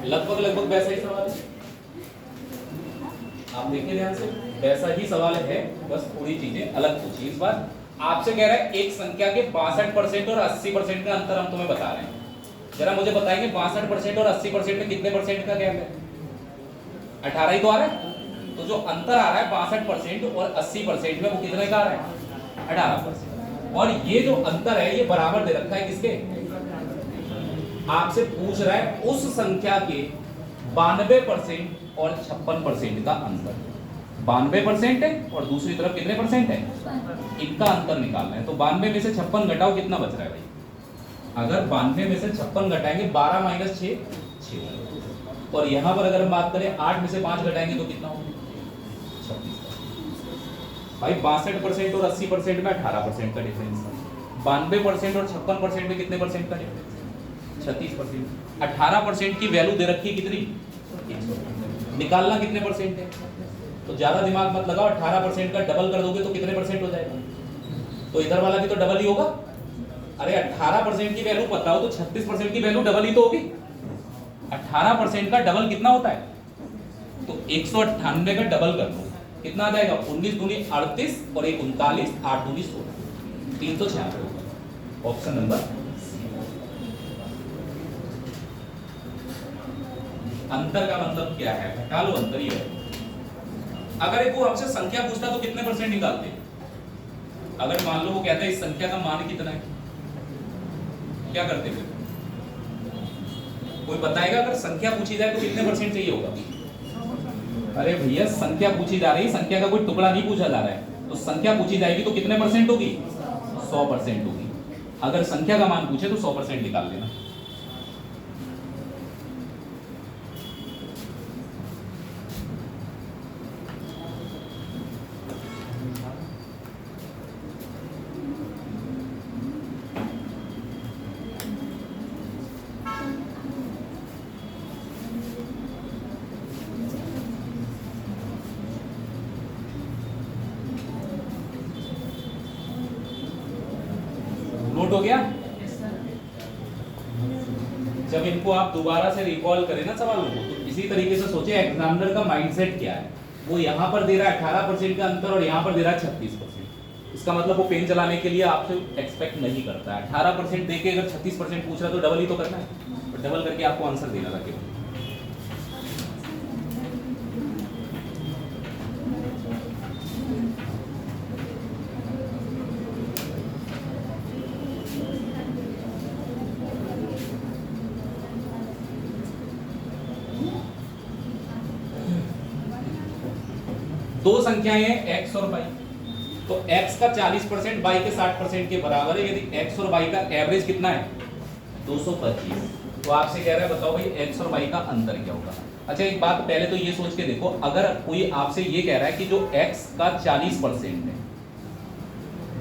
S1: लगभग लगभग वैसा ही सवाल है, आप देखिए ध्यान से, वैसा ही सवाल है, बस थोड़ी चीजें अलग पूछी। इस बार आपसे कह रहा है एक संख्या के 62% और 80% का अंतर हम तुम्हें बता रहे हैं। जरा मुझे बताएंगे 62% और 80% में कितने परसेंट का गैप है? 18 ही तो आ रहा है। तो जो अंतर आ रहा है 62% और 80% में, वो कितने का आ रहा है? 18%। और ये जो अंतर है ये बराबर दे रखा है किसके? आपसे पूछ रहा है उस संख्या के 92% और 56% का अंतर। 92% है और दूसरी तरफ कितने परसेंट है? इनका अंतर निकालना है। तो 92 में से 56 घटाओ, कितना बच रहा है भाई? अगर 92 में से 56 घटाएंगे 12 माइनस 6 6, और यहां पर अगर हम बात करें 8 में से 5 घटाएंगे तो कितना होगा? 26। भाई 62% और 80% में 18% का डिफरेंस है। 92% और 56% में कितने परसेंट का डिफरेंस है? 36%। 18% की वैल्यू दे रखी है कितनी? 100। निकालना कितने परसेंट है? तो ज्यादा दिमाग मत लगाओ, 18% का डबल कर दोगे तो कितने परसेंट हो जाएगा? तो इधर वाला भी तो डबल ही होगा। अरे 18% की वैल्यू पता हो तो 36% की वैल्यू डबल ही तो होगी। 18% का डबल कितना होता है? तो 198 का डबल कर लो, कितना आ जाएगा? 19 दूनी 38 और 1 39, 8 दूनी 16, 396 होगा। ऑप्शन नंबर अंतर का मतलब क्या है? घटा लो, अंतर ही है। अगर एक वो आपसे संख्या पूछता तो कितने परसेंट निकालते? अगर मान लो वो कहता है इस संख्या का मान कितना है, क्या करते फिर? कोई बताएगा? अगर संख्या पूछी जाए तो कितने परसेंट चाहिए होगा? अरे भैया संख्या पूछी जा रही है, संख्या का कोई टुकड़ा नहीं पूछा जा रहा है। तो संख्या पूछी जाएगी तो कितने परसेंट होगी? 100% होगी। अगर संख्या का मान पूछे तो 100% निकाल लेना। नोट हो गया? जब इनको आप दोबारा से रिकॉल करें ना सवालों को, तो इसी तरीके से सोचे एग्जामिनर का माइंडसेट क्या है। वो यहाँ पर दे रहा है 18% का अंतर और यहाँ पर दे रहा है 36%। इसका मतलब वो पेन चलाने के लिए आपसे एक्सपेक्ट नहीं करता है। 18% देके अगर 36% पूछ रहा है तो डबल ही तो करना है, तो डबल करके आपको आंसर देना था केवल। दो संख्याएं हैं x और y, तो x का 40% y के 60% के बराबर है। यदि x और y का एवरेज कितना है? 225। तो आपसे कह रहा है बताओ भाई x और y का अंतर क्या होगा। अच्छा एक बात पहले तो ये सोच के देखो, अगर कोई आपसे ये कह रहा है कि जो x का 40% है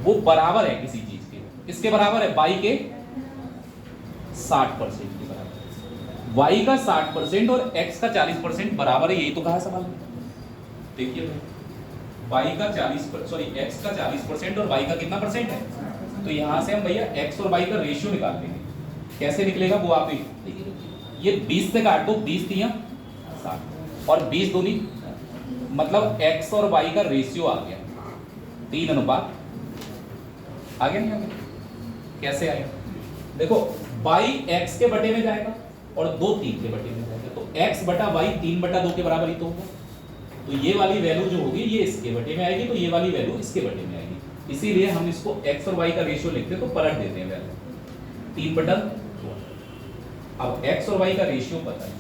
S1: वो बराबर है किसी चीज के, किसके बराबर है? y के 60% के बराबर। y का 60% और x का 40% बराबर है, यही तो कहा सवाल में। देखिए y का 40%, सॉरी x का 40% और y का कितना परसेंट है? तो यहां से हम भैया x और y का रेशियो निकाल लेंगे। कैसे निकलेगा वो आप ही ये 20 से काट दो, 20 तिया 60 और 20 दूनी, मतलब x और y का रेशियो आ गया 3 अनुपात। आ गया नहीं आ गया? कैसे आएगा? देखो y x के बटे में जाएगा और 2 3 के बटे में जाएगा, तो x बटा y 3/2 के बराबर ही तो होगा। तो ये वाली वैल्यू जो होगी ये इसके बटे में आएगी, तो ये वाली वैल्यू इसके बटे में आएगी। इसीलिए हम इसको x और y का रेशियो लिखते तो पलट देते हैं वैल्यू 3/2। अब x और y का रेशियो पता है।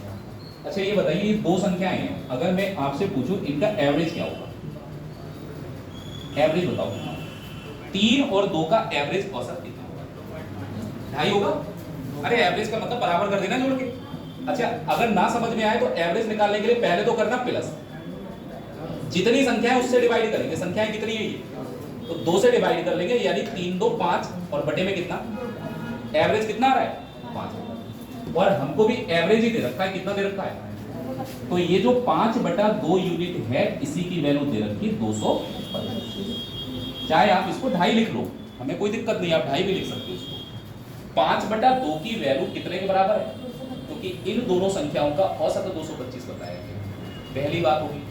S1: अच्छा ये बताइए ये दो संख्याएं हैं, अगर मैं आपसे पूछूं इनका एवरेज क्या होगा? एवरेज बताओ। 3 और 2 का एवरेज औसत कितना होगा? 2.5 होगा। अरे एवरेज का मतलब बराबर कर देना जोड़ के। अच्छा अगर ना समझ में आए तो एवरेज निकालने के लिए पहले तो करना प्लस, जितनी संख्या है उससे डिवाइड करेंगे। संख्याएं कितनी है ये? तो 2 से डिवाइड कर लेंगे, यानी 3 2 5 और बटे में कितना? एवरेज कितना आ रहा है? 5। और हमको भी एवरेज ही दे रखा है, कितना दे रखा है? तो ये जो 5/2 यूनिट है इसी की वैल्यू दे रखी है 225। चाहे आप इसको 2.5 लिख लो, हमें कोई दिक्कत नहीं, आप 2.5 भी लिख सकते हो इसको। 5/2 की वैल्यू कितने के बराबर है? तो कि इन दोनों संख्याओं का औसत 225 बताया गया। पहली बात होगी।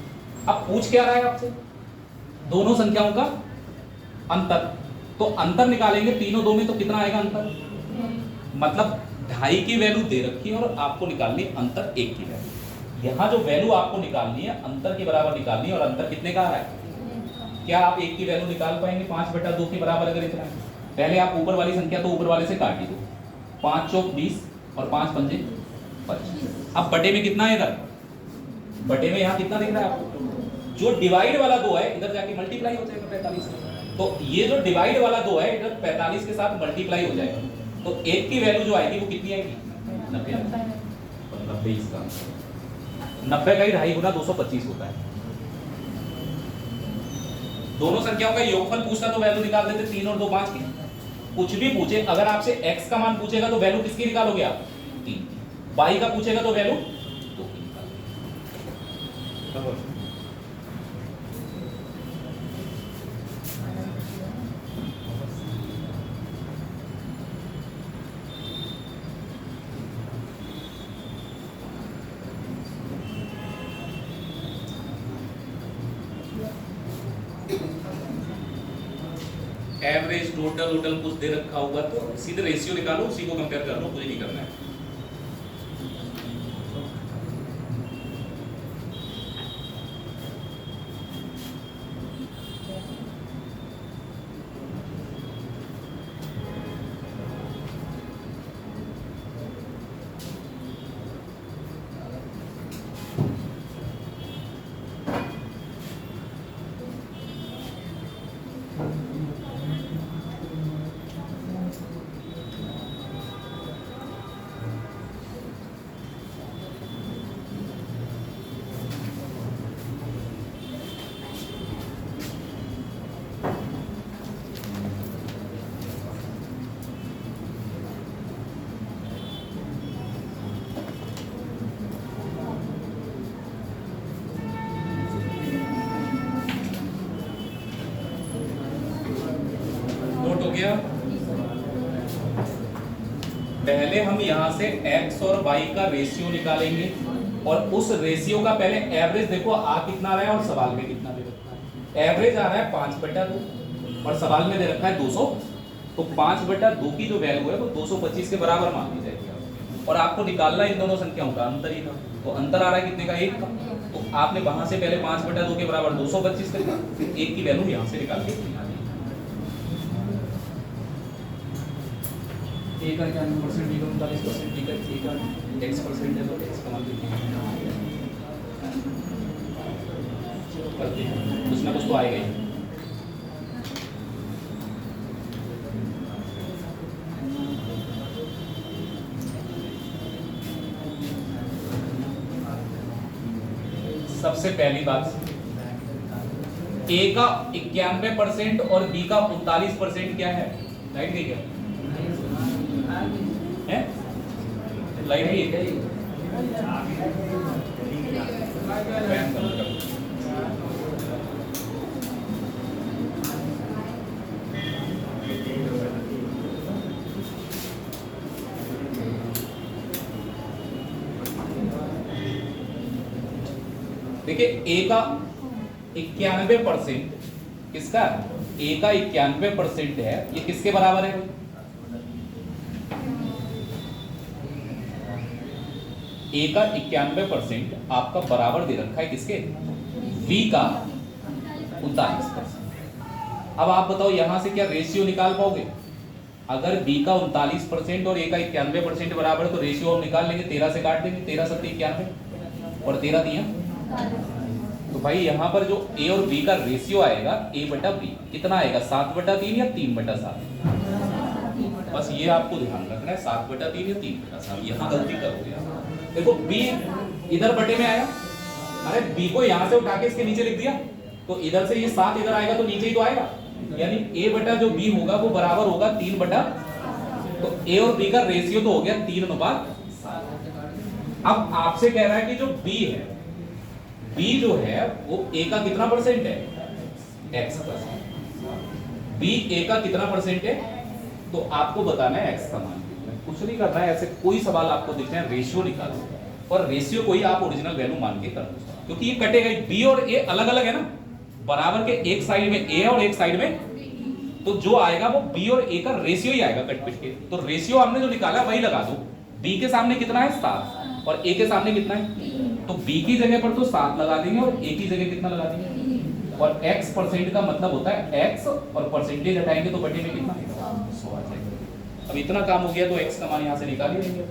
S1: अब पूछ क्या रहा है आपसे, दोनों संख्याओं का अंतर। तो अंतर निकालेंगे, तीनों दो में तो कितना आएगा अंतर, मतलब 2.5 की वैल्यू दे रखी है और आपको निकालनी है अंतर 1 की वैल्यू। यहाँ जो वैल्यू आपको निकालनी है अंतर के बराबर निकालनी है, और अंतर कितने का आ रहा है। क्या आप 1 की वैल्यू निकाल पाएंगे 5/2 के बराबर अगर इतना है। पहले आप ऊपर वाली संख्या तो ऊपर वाले से काट ही दो, 5 चौक 20 और 5 पंजे 25। अब बटे में कितना है, इधर बटे में यहाँ कितना दिख रहा है आपको, जो डिवाइड वाला 2 है इधर जाके मल्टीप्लाई हो जाएगा 45 से। तो ये जो डिवाइड वाला 2 है इधर 45 के साथ मल्टीप्लाई हो जाएगा, तो 1 की वैल्यू जो आएगी वो कितनी आएगी, 90। 90 इसका 90 का ही 2.5 गुना 225 होता है। दोनों संख्याओं का योगफल पूछता तो वैल्यू निकाल देते 3 और 2 5 की। कुछ भी पूछे, अगर आपसे x का मान पूछेगा तो वैल्यू किसकी निकालोगे आप, 3। y का पूछेगा तो वैल्यू 2 की निकालोगे। एवरेज टोटल टोटल कुछ दे रखा होगा तो सीधे रेशियो निकालो, उसी को कंपेयर कर लो, कुछ नहीं करना है। गया। पहले हम यहां से x और y का रेशियो निकालेंगे और उस रेशियो का पहले एवरेज देखो आ कितना रहा है और सवाल में कितना दे रखा है। एवरेज आ रहा है 5/2 और सवाल में दे रखा है 200, तो 5/2 की जो वैल्यू है वो 225 के बराबर मान ली जाएगी और आपको निकालना इन दोनों संख्याओं का अंतर ही था। तो अंतर आ रहा है कितने का, 1 का। तो आपने वहां से पहले 5/2 के बराबर 225 करना, फिर 1 की वैल्यू यहां से निकाल के A का 91%, B का 39%, D का A का X% है तो X का मान करते हैं, कुछ ना कुछ तो आएगा ही। सबसे पहली बात, A का 91% और B का 39% क्या है, राइट नहीं क्या है, लाइट ही है। देखिए A का 91%, किसका, A का 91% है, ये किसके बराबर है, A का 91% आपका बराबर दे रखा है किसके, B का 39%। अब आप बताओ यहां से क्या रेशियो निकाल पाओगे, अगर B का 39% और A का 91% बराबर तो रेशियो हम निकाल लेंगे, 13 से काट देंगे, 13 7 91 और 13 दिया। तो भाई यहाँ पर जो A और B का रेशियो आएगा A/B कितना आएगा, 7/3 या 3/7। बस ये आपको ध्यान रखना है, 7/3 या 3/7। यहाँ गलती करोगे आप। देखो B इधर बटे में आया, अरे B को यहाँ से उठा के इसके नीचे लिख दिया, तो इधर से ये 7 इधर आएगा तो नीचे ही तो आएगा, यानी A/B होगा वो बराबर होगा 3 बटा, तो A और B का रेशियो तो हो गया 3:7। अब आपसे कह रहा है कि जो B है, B जो है वो A का कितना परसेंट है, X%। B A का कितना परसेंट है, तो आपको बताना है X का मान कितना है। कुछ नहीं करना है, ऐसे कोई सवाल आपको दिख रहे हैं रेशियो निकालो और रेशियो को ही आप ओरिजिनल वैल्यू मान के कर दो, क्योंकि ये कटेगा, बी और ए अलग अलग है ना, बराबर के एक साइड में ए और एक साइड में, तो जो आएगा वो बी और ए का रेशियो ही आएगा कट पिट के। तो रेशियो हमने जो निकाला वही लगा दो। बी के सामने कितना है 7 और ए के सामने कितना है, तो बी की जगह पर तो 7 लगा देंगे और ए की जगह कितना लगा देंगे, और x परसेंट का मतलब होता है x और परसेंटेज हटाएंगे तो बटे में कितना 100 आ जाएगा। अब इतना काम हो गया तो x का मान यहाँ से निकाल ही लेंगे।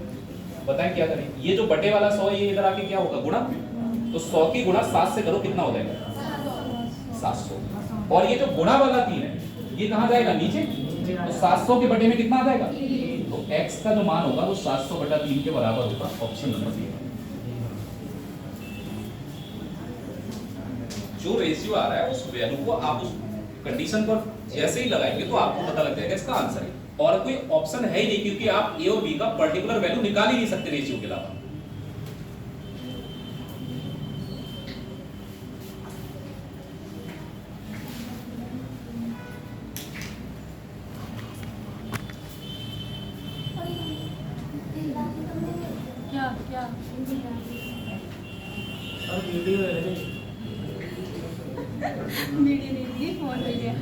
S1: बताएं क्या करें, ये जो बटे वाला 100 ये इधर आके क्या होगा गुणा, तो 100 की गुणा 7 से करो कितना हो जाएगा 700, और ये जो गुणा वाला 3 है ये कहाँ जाएगा नीचे, तो 700 के बटे में कितना आ जाएगा, तो x का जो मान होगा वो 700 बटा 3 के बराबर होगा, ऑप्शन नंबर डी। जो रेशियो आ रहा है उस वैल्यू को आप उस कंडीशन पर जैसे ही लगाएंगे तो आपको पता लग जाएगा इसका आंसर है, और कोई ऑप्शन है ही नहीं, क्योंकि आप ए और बी का पर्टिकुलर वैल्यू निकाल ही नहीं सकते रेशियो के अलावा।
S2: क्या क्या वीडियो नहीं, फोन ले लिया।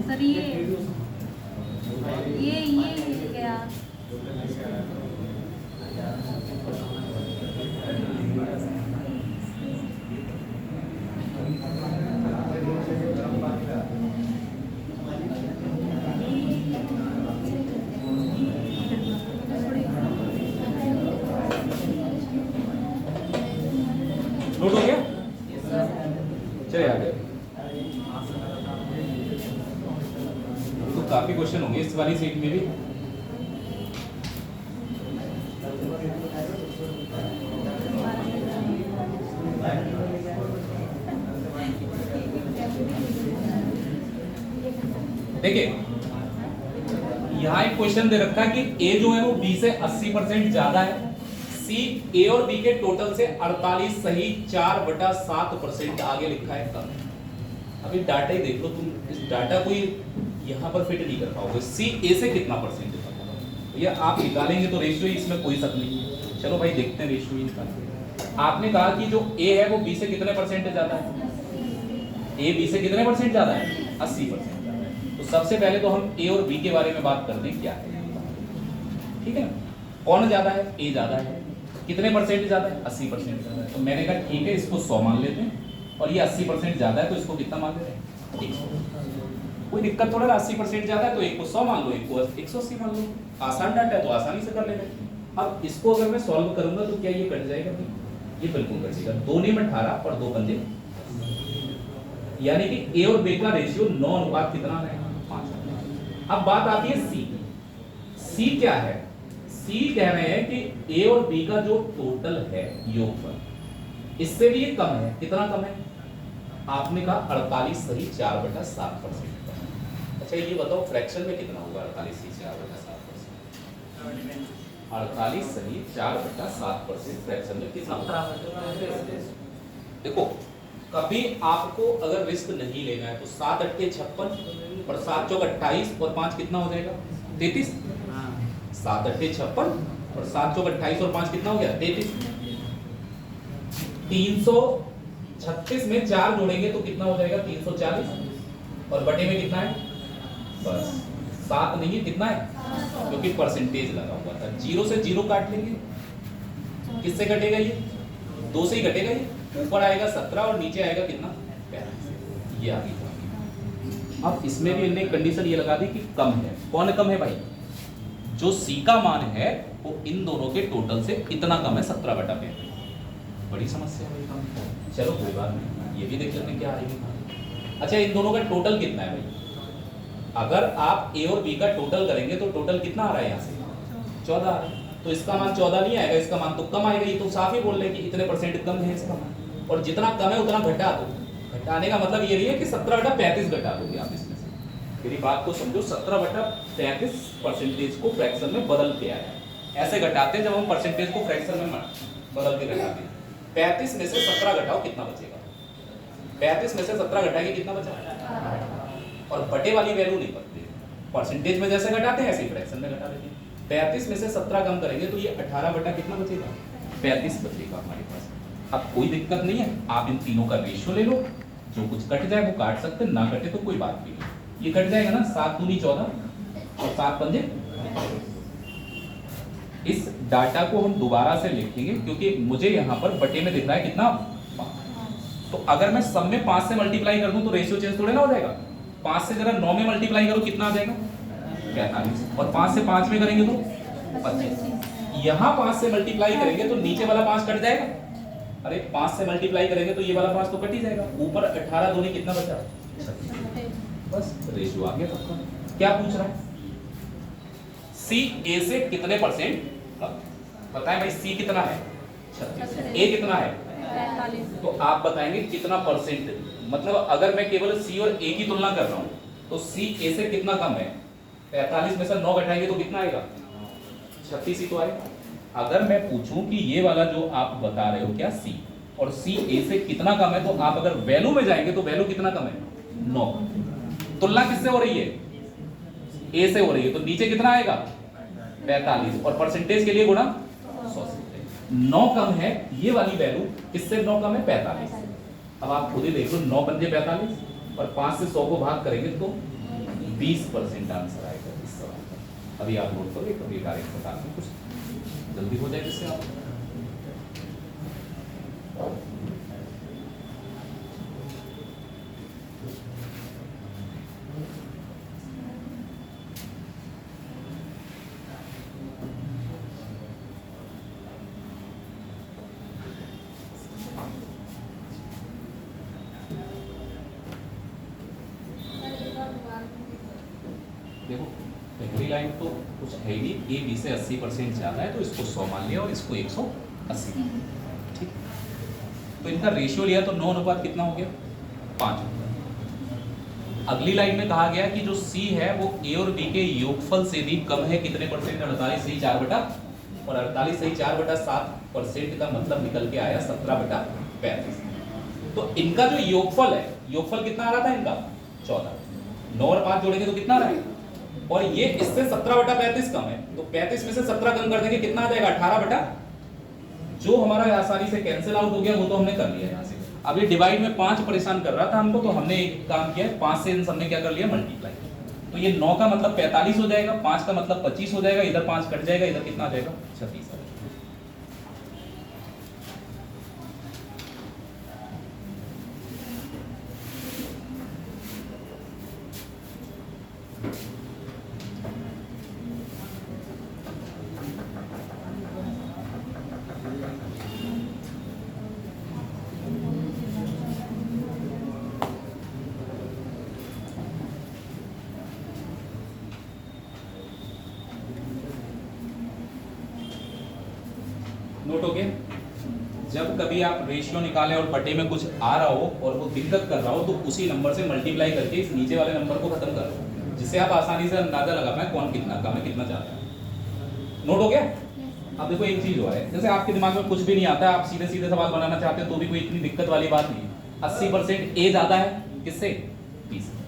S2: सर ये क्या
S1: नोट हो गया, चलिए आगे। तो काफी क्वेश्चन होंगे इस वाली सीट में भी। देखिए यहाँ एक क्वेश्चन दे रखा है कि ए जो है वो बी से 80% ज्यादा है, सी ए और बी के टोटल से 48 सही 4/7% आगे लिखा है कम है। अभी डाटा ही देख लो तुम, इस डाटा को यहाँ पर फिट नहीं कर पाओगे। सी ए से कितना परसेंट है, ये आप निकालेंगे तो रेशियो इसमें कोई शक नहीं है। चलो भाई देखते हैं रेशियो निकालते। आपने कहा कि जो ए है वो बी से कितने परसेंट ज्यादा है, ए बी से कितने परसेंट ज्यादा है 80%। तो सबसे पहले तो हम ए और बी के बारे में बात करते हैं क्या है, ठीक है ना, कौन ज्यादा है, ए ज्यादा है, कितने परसेंट ज्यादा है 80% ज्यादा है। तो मैंने कहा ठीक है इसको 100 मान लेते हैं, और ये 80% ज्यादा है तो इसको कितना मान लेते हैं 100। कोई दिक्कत थोड़ा, 80% ज्यादा है तो एक को 100 मान लो, एक को 180 मान लो, आसान डाटा है तो आसानी से कर लेंगे। अब इसको अगर मैं सॉल्व करूंगा तो क्या ये कट जाएगा, ये बिल्कुल कट जाएगा। 2 ने 18 और 2 पंजे, यानी कि ए और बी का रेशियो 9 अनुपात कितना है 5। अब बात आती है सी। सी क्या है, सी कह रहे हैं कि ए और बी का जो टोटल है योगफल इससे भी ये कम है। कितना कम है, आपने कहा 48 सही 4/7%। अच्छा ये बताओ फ्रैक्शन में कितना होगा 48 सही 4/7%? 48 सही 4/7% फ्रैक्शन में कितना? देखो कभी आपको अगर रिस्क नहीं लेना है तो 7 × 8 = 56 और 7 × 4 = 28 और 5 कितना हो जाएगा 33। 7 × 8 = 56 और 7 × 4 = 28 और 5 कितना हो गया 33। 336 में 4 जोड़ेंगे तो कितना हो जाएगा 340, और बटे में कितना है बस 7 नहीं है, कितना है, क्योंकि परसेंटेज लगा हुआ था। 0 से 0 काट लेंगे, किससे कटेगा ये 2 से ही कटेगा। ये ऊपर आएगा 17 और नीचे आएगा कितना 42, ये आ गई। अब इसमें भी इन्होंने कंडीशन ये लगा दी कि कम है। कौन कम है भाई, जो सी का मान है वो इन दोनों के टोटल से इतना कम है 17/35। बड़ी समस्या है। चलो कोई बात नहीं, ये भी देख लेते हैं क्या आएगी। अच्छा इन दोनों का टोटल कितना है भाई, अगर आप ए और बी का टोटल करेंगे तो टोटल कितना आ रहा है यहाँ से 14 आ रहा है, तो इसका मान 14 नहीं आएगा, इसका मान तो कम आएगा। ये तो साफ ही बोल रहे हैं कि इतने परसेंट कम है इसका मान, और जितना कम है उतना घटा दो। घटाने का मतलब ये नहीं है कि 17/35 घटा दोगे आप इसमें से, मेरी बात को समझो। 17/35 परसेंटेज को फ्रैक्शन में बदल के आया, ऐसे घटाते हैं जब हम परसेंटेज को फ्रैक्शन में बदल के घटाते हैं। 35 में से 17 घटाओ कितना बचेगा 35 में से 17 घटाएंगे कितना बचा? और बटे वाली वैल्यू नहीं पड़ती, परसेंटेज में जैसे घटाते हैं ऐसे ही फ्रैक्शन में घटा देते हैं। 35 में से 17 कम करेंगे तो ये 18 बटा कितना बचेगा? 35 बचेगा हमारे पास। अब कोई दिक्कत नहीं है, आप इन तीनों का रेशियो ले लो, जो कुछ कट जाए वो काट सकते, ना कटे तो कोई बात नहीं। ये कट जाएगा ना, 7 दूनी 14 और 7 पंजे। इस डाटा को हम दोबारा से लिखेंगे क्योंकि मुझे यहाँ पर बटे में दिख रहा है कितना, 5। तो अगर मैं सब में 5 से मल्टीप्लाई कर दूं तो रेशियो चेंज थोड़े ना हो जाएगा। 5 से जरा 9 में मल्टीप्लाई करो कितना आ जाएगा? 45। और 5 से 5 में करेंगे तो 25। यहाँ 5 से मल्टीप्लाई करेंगे तो नीचे वाला 5 कट जाएगा। अरे 5 से मल्टीप्लाई करेंगे तो ये वाला 5 तो कट ही जाएगा। ऊपर 18 दूनी कितना बचा? 36। बस रेशियो आ गया सबका। क्या पूछ रहा है? सी ए से कितने परसेंट कम? बताएं भाई, सी कितना है? 36। ए कितना है?
S2: 45।
S1: तो आप बताएंगे कितना परसेंट। मतलब अगर मैं केवल सी और ए की तुलना कर रहा हूं तो सी ए से कितना कम है? 45 में से 9 घटाएंगे तो कितना आएगा? 36 ही तो आएगा। अगर मैं पूछूं कि ये वाला जो आप बता रहे हो क्या सी, और सी ए से कितना कम है, तो आप अगर वैल्यू में जाएंगे तो वैल्यू कितना कम है? 9। तुलना किससे हो रही है? ए से हो रही है, तो नीचे कितना आएगा? 45। और परसेंटेज के लिए गुणा 100 से। 9 कम है, ये वाली वैल्यू किससे 9 कम है? 45। अब आप खुद ही देख लो, 9 पंजे 45 और 5 से 100 को भाग करेंगे तो 20% आंसर आएगा इस सवाल का। अभी आप नोट करो, कभी डायरेक्ट बता दें, कुछ जल्दी हो जाए जिससे आप। देखो पहली लाइन तो कुछ है ही नहीं, ए बी से 80% ज्यादा है तो इसको 100 मान लिया और इसको 180। ठीक, तो इनका रेशियो लिया तो 9 अनुपात कितना हो गया? 5। अगली लाइन में कहा गया कि जो सी है वो ए और बी के योगफल से भी कम है कितने परसेंट? 48 सही 4 बटा, और 48 सही 4 बटा 7% का मतलब निकल के आया 17 बटा 35। तो इनका जो योगफल है, योगफल कितना आ रहा था इनका? 14। 9 और 5 जोड़ेंगे तो कितना आ रहा है? और ये इससे 17 बटा 35 कम है, तो 35 में से 17 कम कर देंगे कितना आ जाएगा? 18 बटा, जो हमारा आसानी से कैंसिल आउट हो गया वो तो हमने कर लिया यहाँ से। अब ये डिवाइड में 5 परेशान कर रहा था हमको, तो हमने एक काम किया, 5 से इन सबने क्या कर लिया? मल्टीप्लाई। तो ये 9 का मतलब 45 हो जाएगा, 5 का मतलब 25 हो जाएगा, इधर 5 कट जाएगा, इधर कितना आ जाएगा? 36। नोट हो गया? जब कभी आप रेशियो निकालें और बटे में कुछ आ रहा हो और वो दिक्कत कर रहा हो तो उसी नंबर से मल्टीप्लाई करके इस नीचे वाले नंबर को खत्म कर दो, जिससे आप आसानी से अंदाजा लगा पाए कौन कितना कम है कितना ज्यादा है। नोट हो गया? अब देखो एक चीज हुआ है, जैसे आपके दिमाग में कुछ भी नहीं आता है, आप सीधे सीधे सवाल बनाना चाहते हैं तो भी कोई इतनी दिक्कत वाली बात नहीं है। 80% ए ज्यादा है किससे? बी से।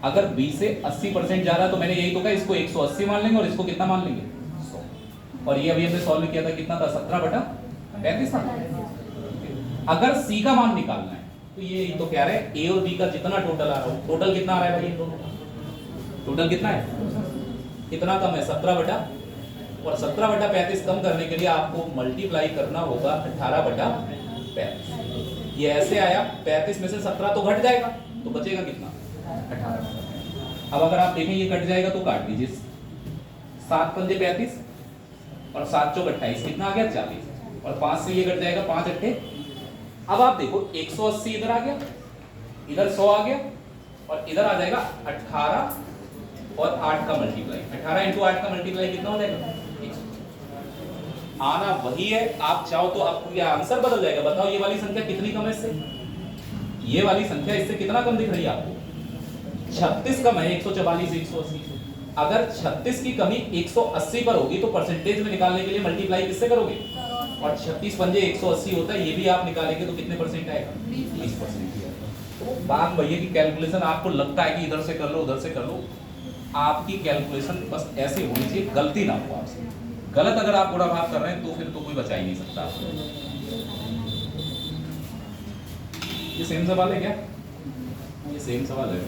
S1: अगर बी से 80% ज्यादा तो मैंने यही तो कहा, इसको 180 मान लेंगे और इसको कितना मान लेंगे? 100। और ये अभी हमने सॉल्व किया था, कितना था? 17 बटा 35 था। अगर सी का मान निकालना है तो ये तो कह रहे हैं ए और बी का जितना टोटल आ रहा हो, टोटल कितना आ रहा है भाई? इन दोनों का टोटल कितना है? कितना कम है? 17 बटा, और 17 बटा 35 कम करने के लिए आपको मल्टीप्लाई करना होगा 18 बटा 35। ये ऐसे आया, 35 में से 17 तो घट जाएगा, तो बचेगा कितना? 18। अब अगर आप देखें ये कट जाएगा तो काट दीजिए, 7 पंजे 35 और 7 चौक 28, कितना आ गया? 40। और 5 से ये कट जाएगा, 5 अट्ठे। अब आप देखो 180 इधर आ गया, इधर 100 आ गया, और इधर आ जाएगा 18 और 8 का मल्टीप्लाई। 18 इंटू 8 का मल्टीप्लाई कितना हो जाएगा? 100। आना वही है, आप चाहो तो आपको ये आंसर बदल जाएगा। बताओ ये वाली संख्या कितनी कम है इससे? ये वाली संख्या इससे कितना कम दिख रही है आपको? 36 कम है 144 से 180 से। अगर 36 की कमी 180 पर होगी तो परसेंटेज में निकालने के लिए मल्टीप्लाई किससे करोगे? और 36 पंजे 180 होता है, ये भी आप निकालेंगे तो कितने परसेंट आएगा? 20%। तो बात भैया की कैलकुलेशन आपको लगता है कि इधर से कर लो उधर से कर लो, आपकी कैलकुलेशन बस ऐसी होनी चाहिए, गलती ना हो आपसे। गलत अगर आप गुणा भाग कर रहे हैं तो फिर तो कोई बचा ही नहीं सकता आपको। ये सेम सवाल है क्या? ये सेम सवाल है।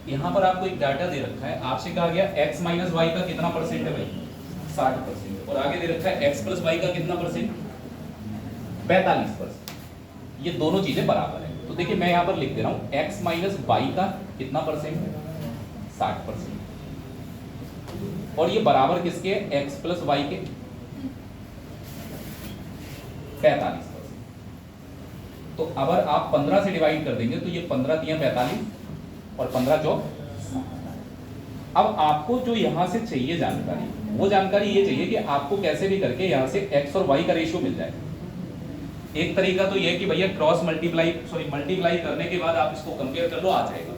S1: यहाँ पर आपको एक डाटा दे रखा है, आपसे कहा गया x माइनस वाई का कितना परसेंट है भाई, 60%, और आगे दे रखा है x प्लस वाई का कितना परसेंट, 45%। ये दोनों चीजें बराबर है, तो देखिए मैं यहाँ पर लिख दे रहा हूँ x माइनस वाई का कितना परसेंट है, 60%, और ये बराबर किसके है, x प्लस वाई के 45%। तो अगर आप 15 से डिवाइड कर देंगे तो ये 15 दिया 45 और 15 चौक। अब आपको जो यहां से चाहिए जानकारी, वो जानकारी ये चाहिए कि आपको कैसे भी करके यहां से x और y का रेशियो मिल जाए। एक तरीका तो ये है कि भैया क्रॉस मल्टीप्लाई करने के बाद आप इसको कंपेयर कर लो, आ जाएगा।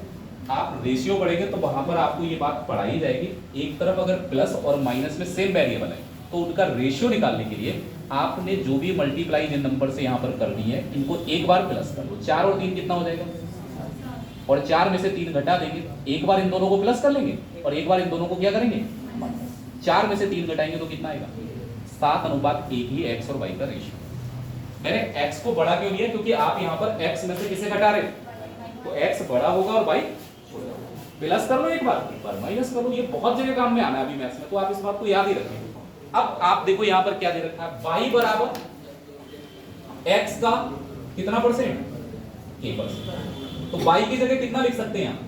S1: आप रेशियो पढ़ेंगे तो वहां पर आपको ये बात पढ़ाई जाएगी। एक तरफ अगर प्लस और माइनस में सेम वेरिएबल है तो उनका रेशियो निकालने के लिए आपने जो भी मल्टीप्लाई जिन नंबर से यहाँ पर करनी है इनको एक बार प्लस कर लो। 4 और 3 कितना हो जाएगा, और 4 में से 3 घटा देंगे, एक बार इन दोनों को प्लस कर लेंगे और एक बार इन दोनों को क्या करेंगे, 4 में से 3 घटाएंगे तो कितना आएगा, 7:1 ही x और y का रेशियो। मैंने x को बड़ा क्यों लिया, क्योंकि आप यहाँ पर x में से किसे घटा रहे, तो x बड़ा होगा और y प्लस कर लो, एक बार माइनस कर लो। ये बहुत जगह काम में आना है अभी मैथ्स में, तो आप इस बात को याद ही रखें। अब आप देखो यहाँ पर क्या दे रखा है, y बराबर x का कितना परसेंट, k%। तो y की जगह कितना लिख सकते हैं यहाँ,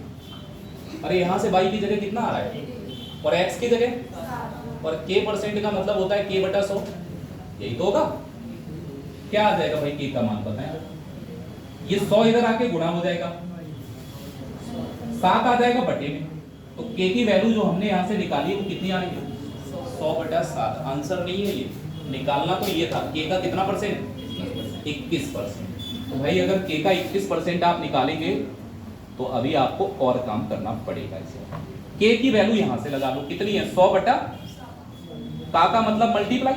S1: अरे यहाँ से y की जगह कितना आ रहा है, और x की जगह, और k% का मतलब होता है k/100, यही तो होगा। क्या आ जाएगा भाई k का मान बताएं, ये 100 इधर आके गुणा हो जाएगा, 7 आ जाएगा बटे में, तो k की वैल्यू जो हमने यहाँ से निकाली है वो कितनी आ रही है, 100/7। आंसर नहीं है ये, निकालना तो ये था, k का कितना परसेंट, 21%। तो भाई अगर k का 21% आप निकालेंगे तो अभी आपको और काम करना पड़ेगा। इसे k की वैल्यू यहां से लगा लो, कितनी है, 100/, का मतलब मल्टीप्लाई।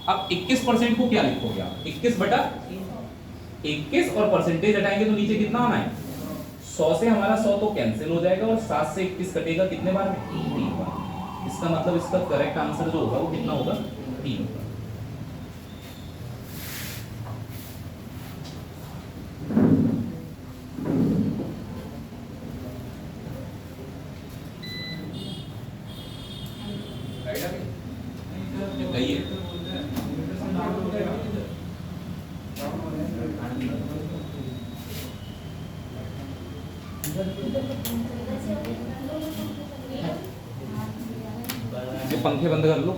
S1: अब 21% को क्या लिखोगे आप, 21/21, और परसेंटेज हटाएंगे तो नीचे कितना आना है, 100 से हमारा 100 तो कैंसिल हो जाएगा, और 7 से 21 कटेगा कितने बार में, 3 बार। इसका मतलब इसका करेक्ट आंसर जो होगा वो कितना होगा, 3 होगा। ये पंखे बंद कर लो।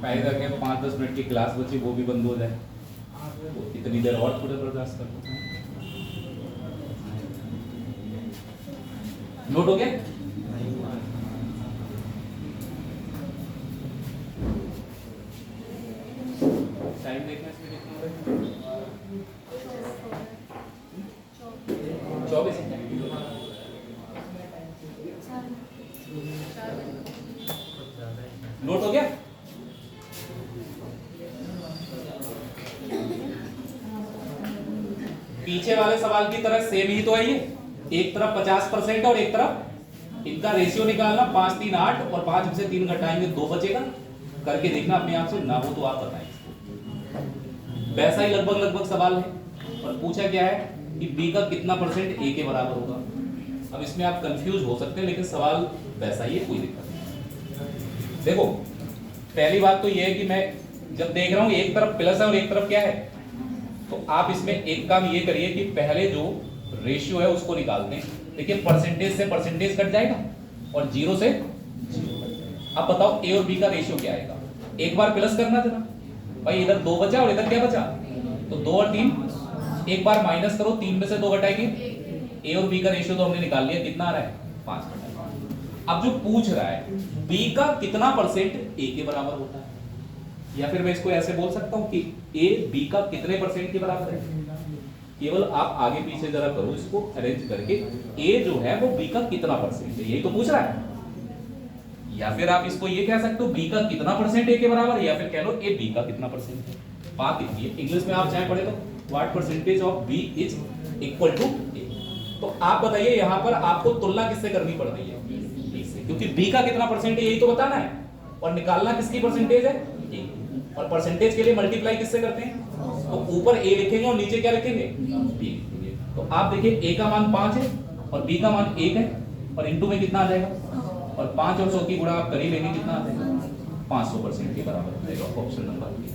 S1: ट्राई करके 5-10 मिनट की क्लास बची वो भी बंद हो जाए, तो इतनी देर और थोड़ा बर्दाश्त कर लो। नोट हो गया, टाइम देखना इसमें कितना हो रहा है, 24। नोट हो गया, पीछे वाले सवाल की तरह सेम ही तो है ये, एक तरफ 50% और एक तरफ इनका रेशियो निकालना, 5, 3, 8, और 5 में से 3 घटाएंगे 2 बचेगा, करके देखना अपने आप से, ना हो तो आप बताएं। वैसा ही लगभग सवाल है, और पूछा क्या है कि b का कितना परसेंट a के बराबर होगा। अब इसमें आप कंफ्यूज हो सकते हैं, लेकिन सवाल वैसा ही है, कोई दिक्कत नहीं। देखो पहली बात तो ये है कि मैं जब देख रहा हूं एक तरफ प्लस है और एक तरफ क्या है, तो आप इसमें एक काम ये करिए कि पहले जो रेशियो है उसको निकाल दें। देखिए परसेंटेज से परसेंटेज कट जाएगा और 0 से 0। अब बताओ a और b का रेशियो क्या आएगा, एक बार प्लस करना था भाई, इधर 2 बचा और इधर क्या बचा, तो 2 और 3, एक बार माइनस करो, 3 में से 2 घटाएंगे, a और b का रेशियो तो हमने निकाल लिया, कितना आ रहा है, 5/5। अब जो पूछ रहा है b का कितना परसेंट a के बराबर होता है, या फिर मैं इसको ऐसे बोल सकता हूं कि ए बी का कितने परसेंट के बराबर है। केवल आप आगे पीछे जरा करो इसको अरेंज करके, ए जो है वो बी का कितना परसेंट है, यही तो पूछ रहा है। या फिर आप इसको ये कह सकते हो बी का कितना परसेंट ए के बराबर है, या फिर कह लो ए बी का कितना परसेंट है। बात इतनी है, इंग्लिश में आप चाहे पढ़े तो what percentage of B is equal to A. तो आप बताइए यहां पर आपको तुलना किससे करनी पड़ रही है, बी से, क्योंकि बी का कितना परसेंट है यही तो बताना है, और निकालना किसकी परसेंटेज है, ए। और परसेंटेज के लिए मल्टीप्लाई किससे करते हैं, तो ऊपर ए लिखेंगे और नीचे क्या लिखेंगे, बी लिखेंगे। तो आप देखिए ए का मान 5 है और बी का मान 1 है, और इनटू में कितना आ जाएगा, और 5 और 100 की गुणा आप कर ही लेंगे, कितना आ जाएगा, 500% के बराबर हो जाएगा। Option number B.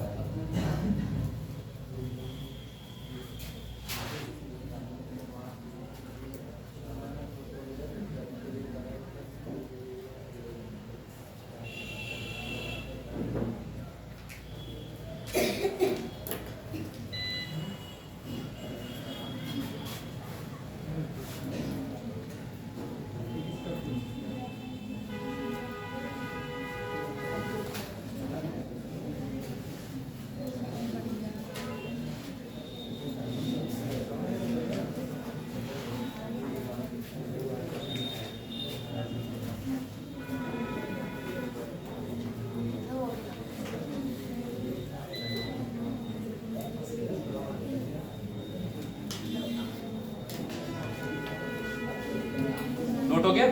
S1: नोट हो गया।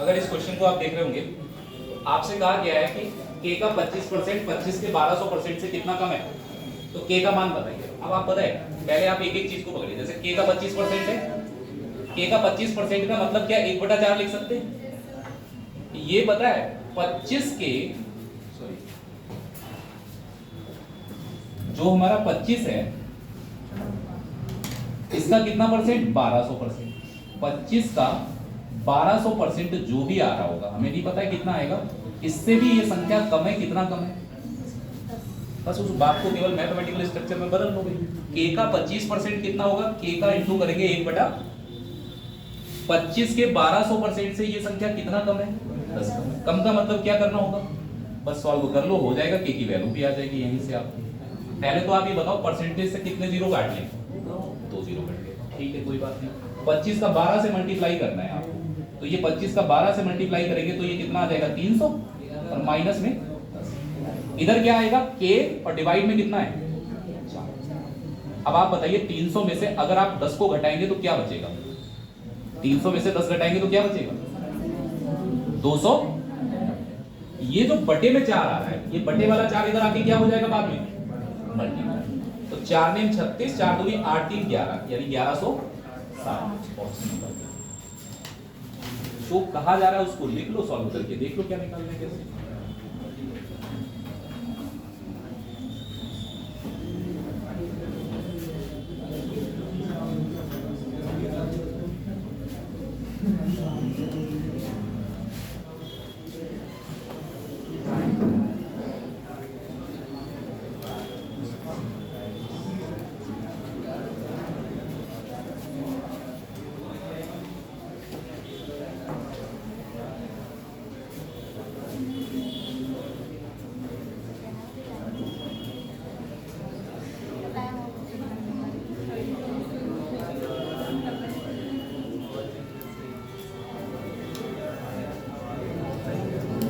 S1: अगर इस क्वेश्चन को आप देख रहे होंगे, आपसे कहा गया है कि k का 25% 25 के 1200% से कितना कम है, तो k का मान बताइए। अब आप बताए पहले आप एक एक चीज को पकड़िए, जैसे k का 25% है, k का 25% का मतलब क्या 1/4 लिख सकते हैं। ये पता है 25 के जो हमारा 25 है इसका कितना परसेंट, 1200%। 25 का 1200% जो भी आ रहा होगा, हमें नहीं पता है कितना आएगा, इससे भी ये संख्या कम है, कितना कम है, बस उस बात को केवल मैथमेटिकल स्ट्रक्चर में बदल लो। k का 25% कितना होगा, k का इंटू करेंगे 1/25 के 1200% से ये संख्या कितना कम है, 10 कम है। कम का मतलब क्या करना होगा, बस सॉल्व कर लो, हो जाएगा, k की वैल्यू भी आ जाएगी यहीं से। आप पहले तो आप ये बताओ परसेंटेज से कितने जीरो काट लें, 2 जीरो कट गए, ठीक है कोई बात नहीं। 25 का 12 से मल्टीप्लाई करना है आपको, तो ये 25 का 12 से मल्टीप्लाई करेंगे तो ये कितना आ जाएगा, 300, और माइनस में 10। इधर क्या आएगा, k, और डिवाइड में कितना है, 4। अब आप बताइए 300 में से अगर आप 10 को घटाएंगे तो क्या बचेगा, 300 में से 10 घटाएंगे तो क्या बचेगा, 200। ये जो बटे में 4 आ रहा है, ये बटे वाला 4 इधर आके क्या हो जाएगा बाद में, मल्टीप्लाई। तो 4 ने 36, 4 दूनी 8, 3 11, यानी 1160। जो कहा जा रहा है उसको लिख लो, सॉल्व करके देख लो क्या निकालने कैसे।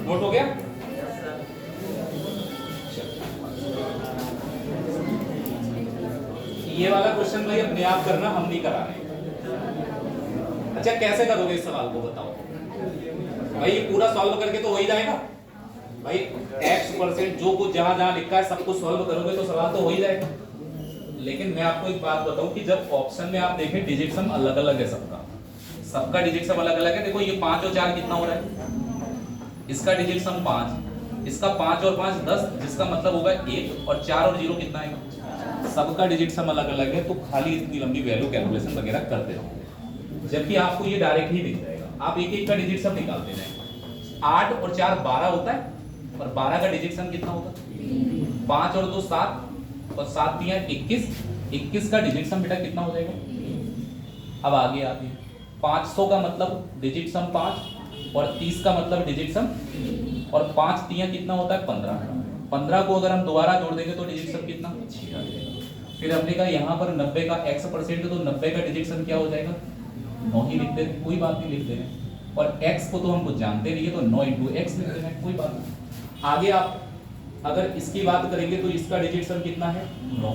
S1: नोट हो गया। ये वाला क्वेश्चन भाई अपने आप करना, हम नहीं करा रहे। अच्छा कैसे करोगे इस सवाल को बताओ भाई, ये पूरा सॉल्व करके तो हो ही जाएगा भाई। x% जो कुछ जहां जहां लिखा है सब कुछ सॉल्व करोगे तो सवाल तो हो ही जाएगा। लेकिन मैं आपको एक बात बताऊं कि जब ऑप्शन में आप देखें डिजिट सम अलग अलग है, सबका डिजिट सम अलग अलग है। देखो ये 5 और 4 कितना हो रहा है, इसका डिजिट सम 5, इसका 5 और 5 10, जिसका मतलब होगा 1, और 4 और 0 कितना आएगा? सबका डिजिट सम अलग अलग है, तो खाली इतनी लंबी वैल्यू कैलकुलेशन वगैरह करते रहोगे, जबकि आपको ये डायरेक्ट ही मिल जाएगा। आप एक एक का डिजिट सम निकालते जाएंगे। 8 और 4 12 होता है, और 12 का डिजिट सम कितना होगा? 5 और 2 7, और 7 3 21, 21 का डिजिट सम बेटा कितना हो जाएगा? अब आगे आते हैं, 500 का मतलब डिजिट सम 5, और 30 का मतलब डिजिट सम, और 5 3 कितना होता है? 15। 15 को अगर हम दोबारा जोड़ देंगे तो डिजिट सम कितना? 6 आ जाएगा। फिर हमने कहा यहाँ पर 90 का x% है, तो 90 का डिजिट सम क्या हो जाएगा? 9 ही लिख देते, कोई बात नहीं, लिख दे रहे। और x को तो हम कुछ जानते नहीं है, तो 9 × x लिख दे रहे, कोई बात नहीं। आगे आप अगर इसकी बात करेंगे तो इसका डिजिट सम कितना है? 9।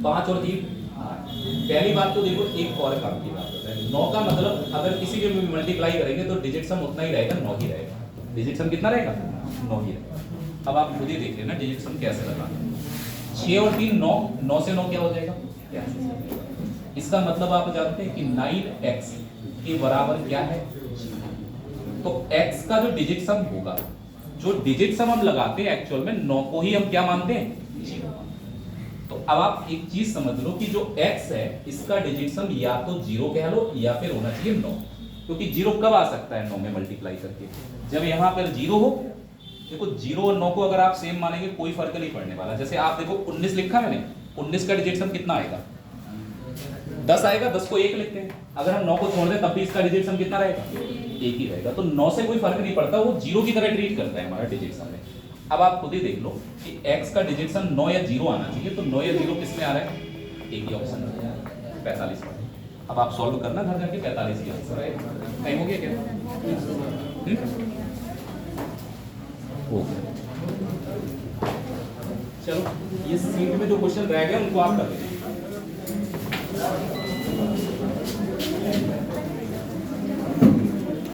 S1: 5 और 3 पहली बात तो देखो, एक और काम की बात होता है, 9 का मतलब अगर किसी के भी मल्टीप्लाई करेंगे तो डिजिट सम उतना ही रहेगा, 9 ही रहेगा। डिजिट सम कितना रहेगा? 9 ही रहेगा। अब आप खुद ही देख लेना डिजिट सम कैसे लगाना। 6 और 3 9, 9 से 9 क्या हो जाएगा? इसका मतलब आप जानते हैं कि 9x के बराबर क्या है? तो x का जो डिजिट सम होगा, जो डिजिट सम हम लगाते हैं एक्चुअल में 9 को ही हम क्या मानते हैं? 0। तो अब आप एक चीज समझ लो कि जो x है इसका डिजिट सम या तो 0 कह लो या फिर होना चाहिए 9, क्योंकि 0 कब आ सकता है? 9 में मल्टीप्लाई करके, जब यहाँ पर 0 हो। देखो 0 और 9 को अगर आप सेम मानेंगे कोई फर्क नहीं पड़ने वाला। जैसे आप देखो 19 लिखा मैंने, 19 का डिजिट सम कितना आएगा? 10 आएगा, 10 को 1 लिखते हैं। अगर हम 9 को छोड़ दें तब भी इसका डिजिट सम कितना रहेगा? 1 ही रहेगा। तो 9 से कोई फर्क नहीं पड़ता, वो 0 की तरह ट्रीट करता है हमारा डिजिट सम में। अब आप खुद ही देख लो कि x का डिजिट सम 9 या 0 आना चाहिए, तो 9 या 0 किस में आ रहा है? एक ही ऑप्शन है, 45 में। अब आप सॉल्व करना घर जाके, 45 की आंसर आएगा। टाइम हो गया क्या? हो गया। चलो ये सीट में जो क्वेश्चन रह गए उनको आप कर लेंगे।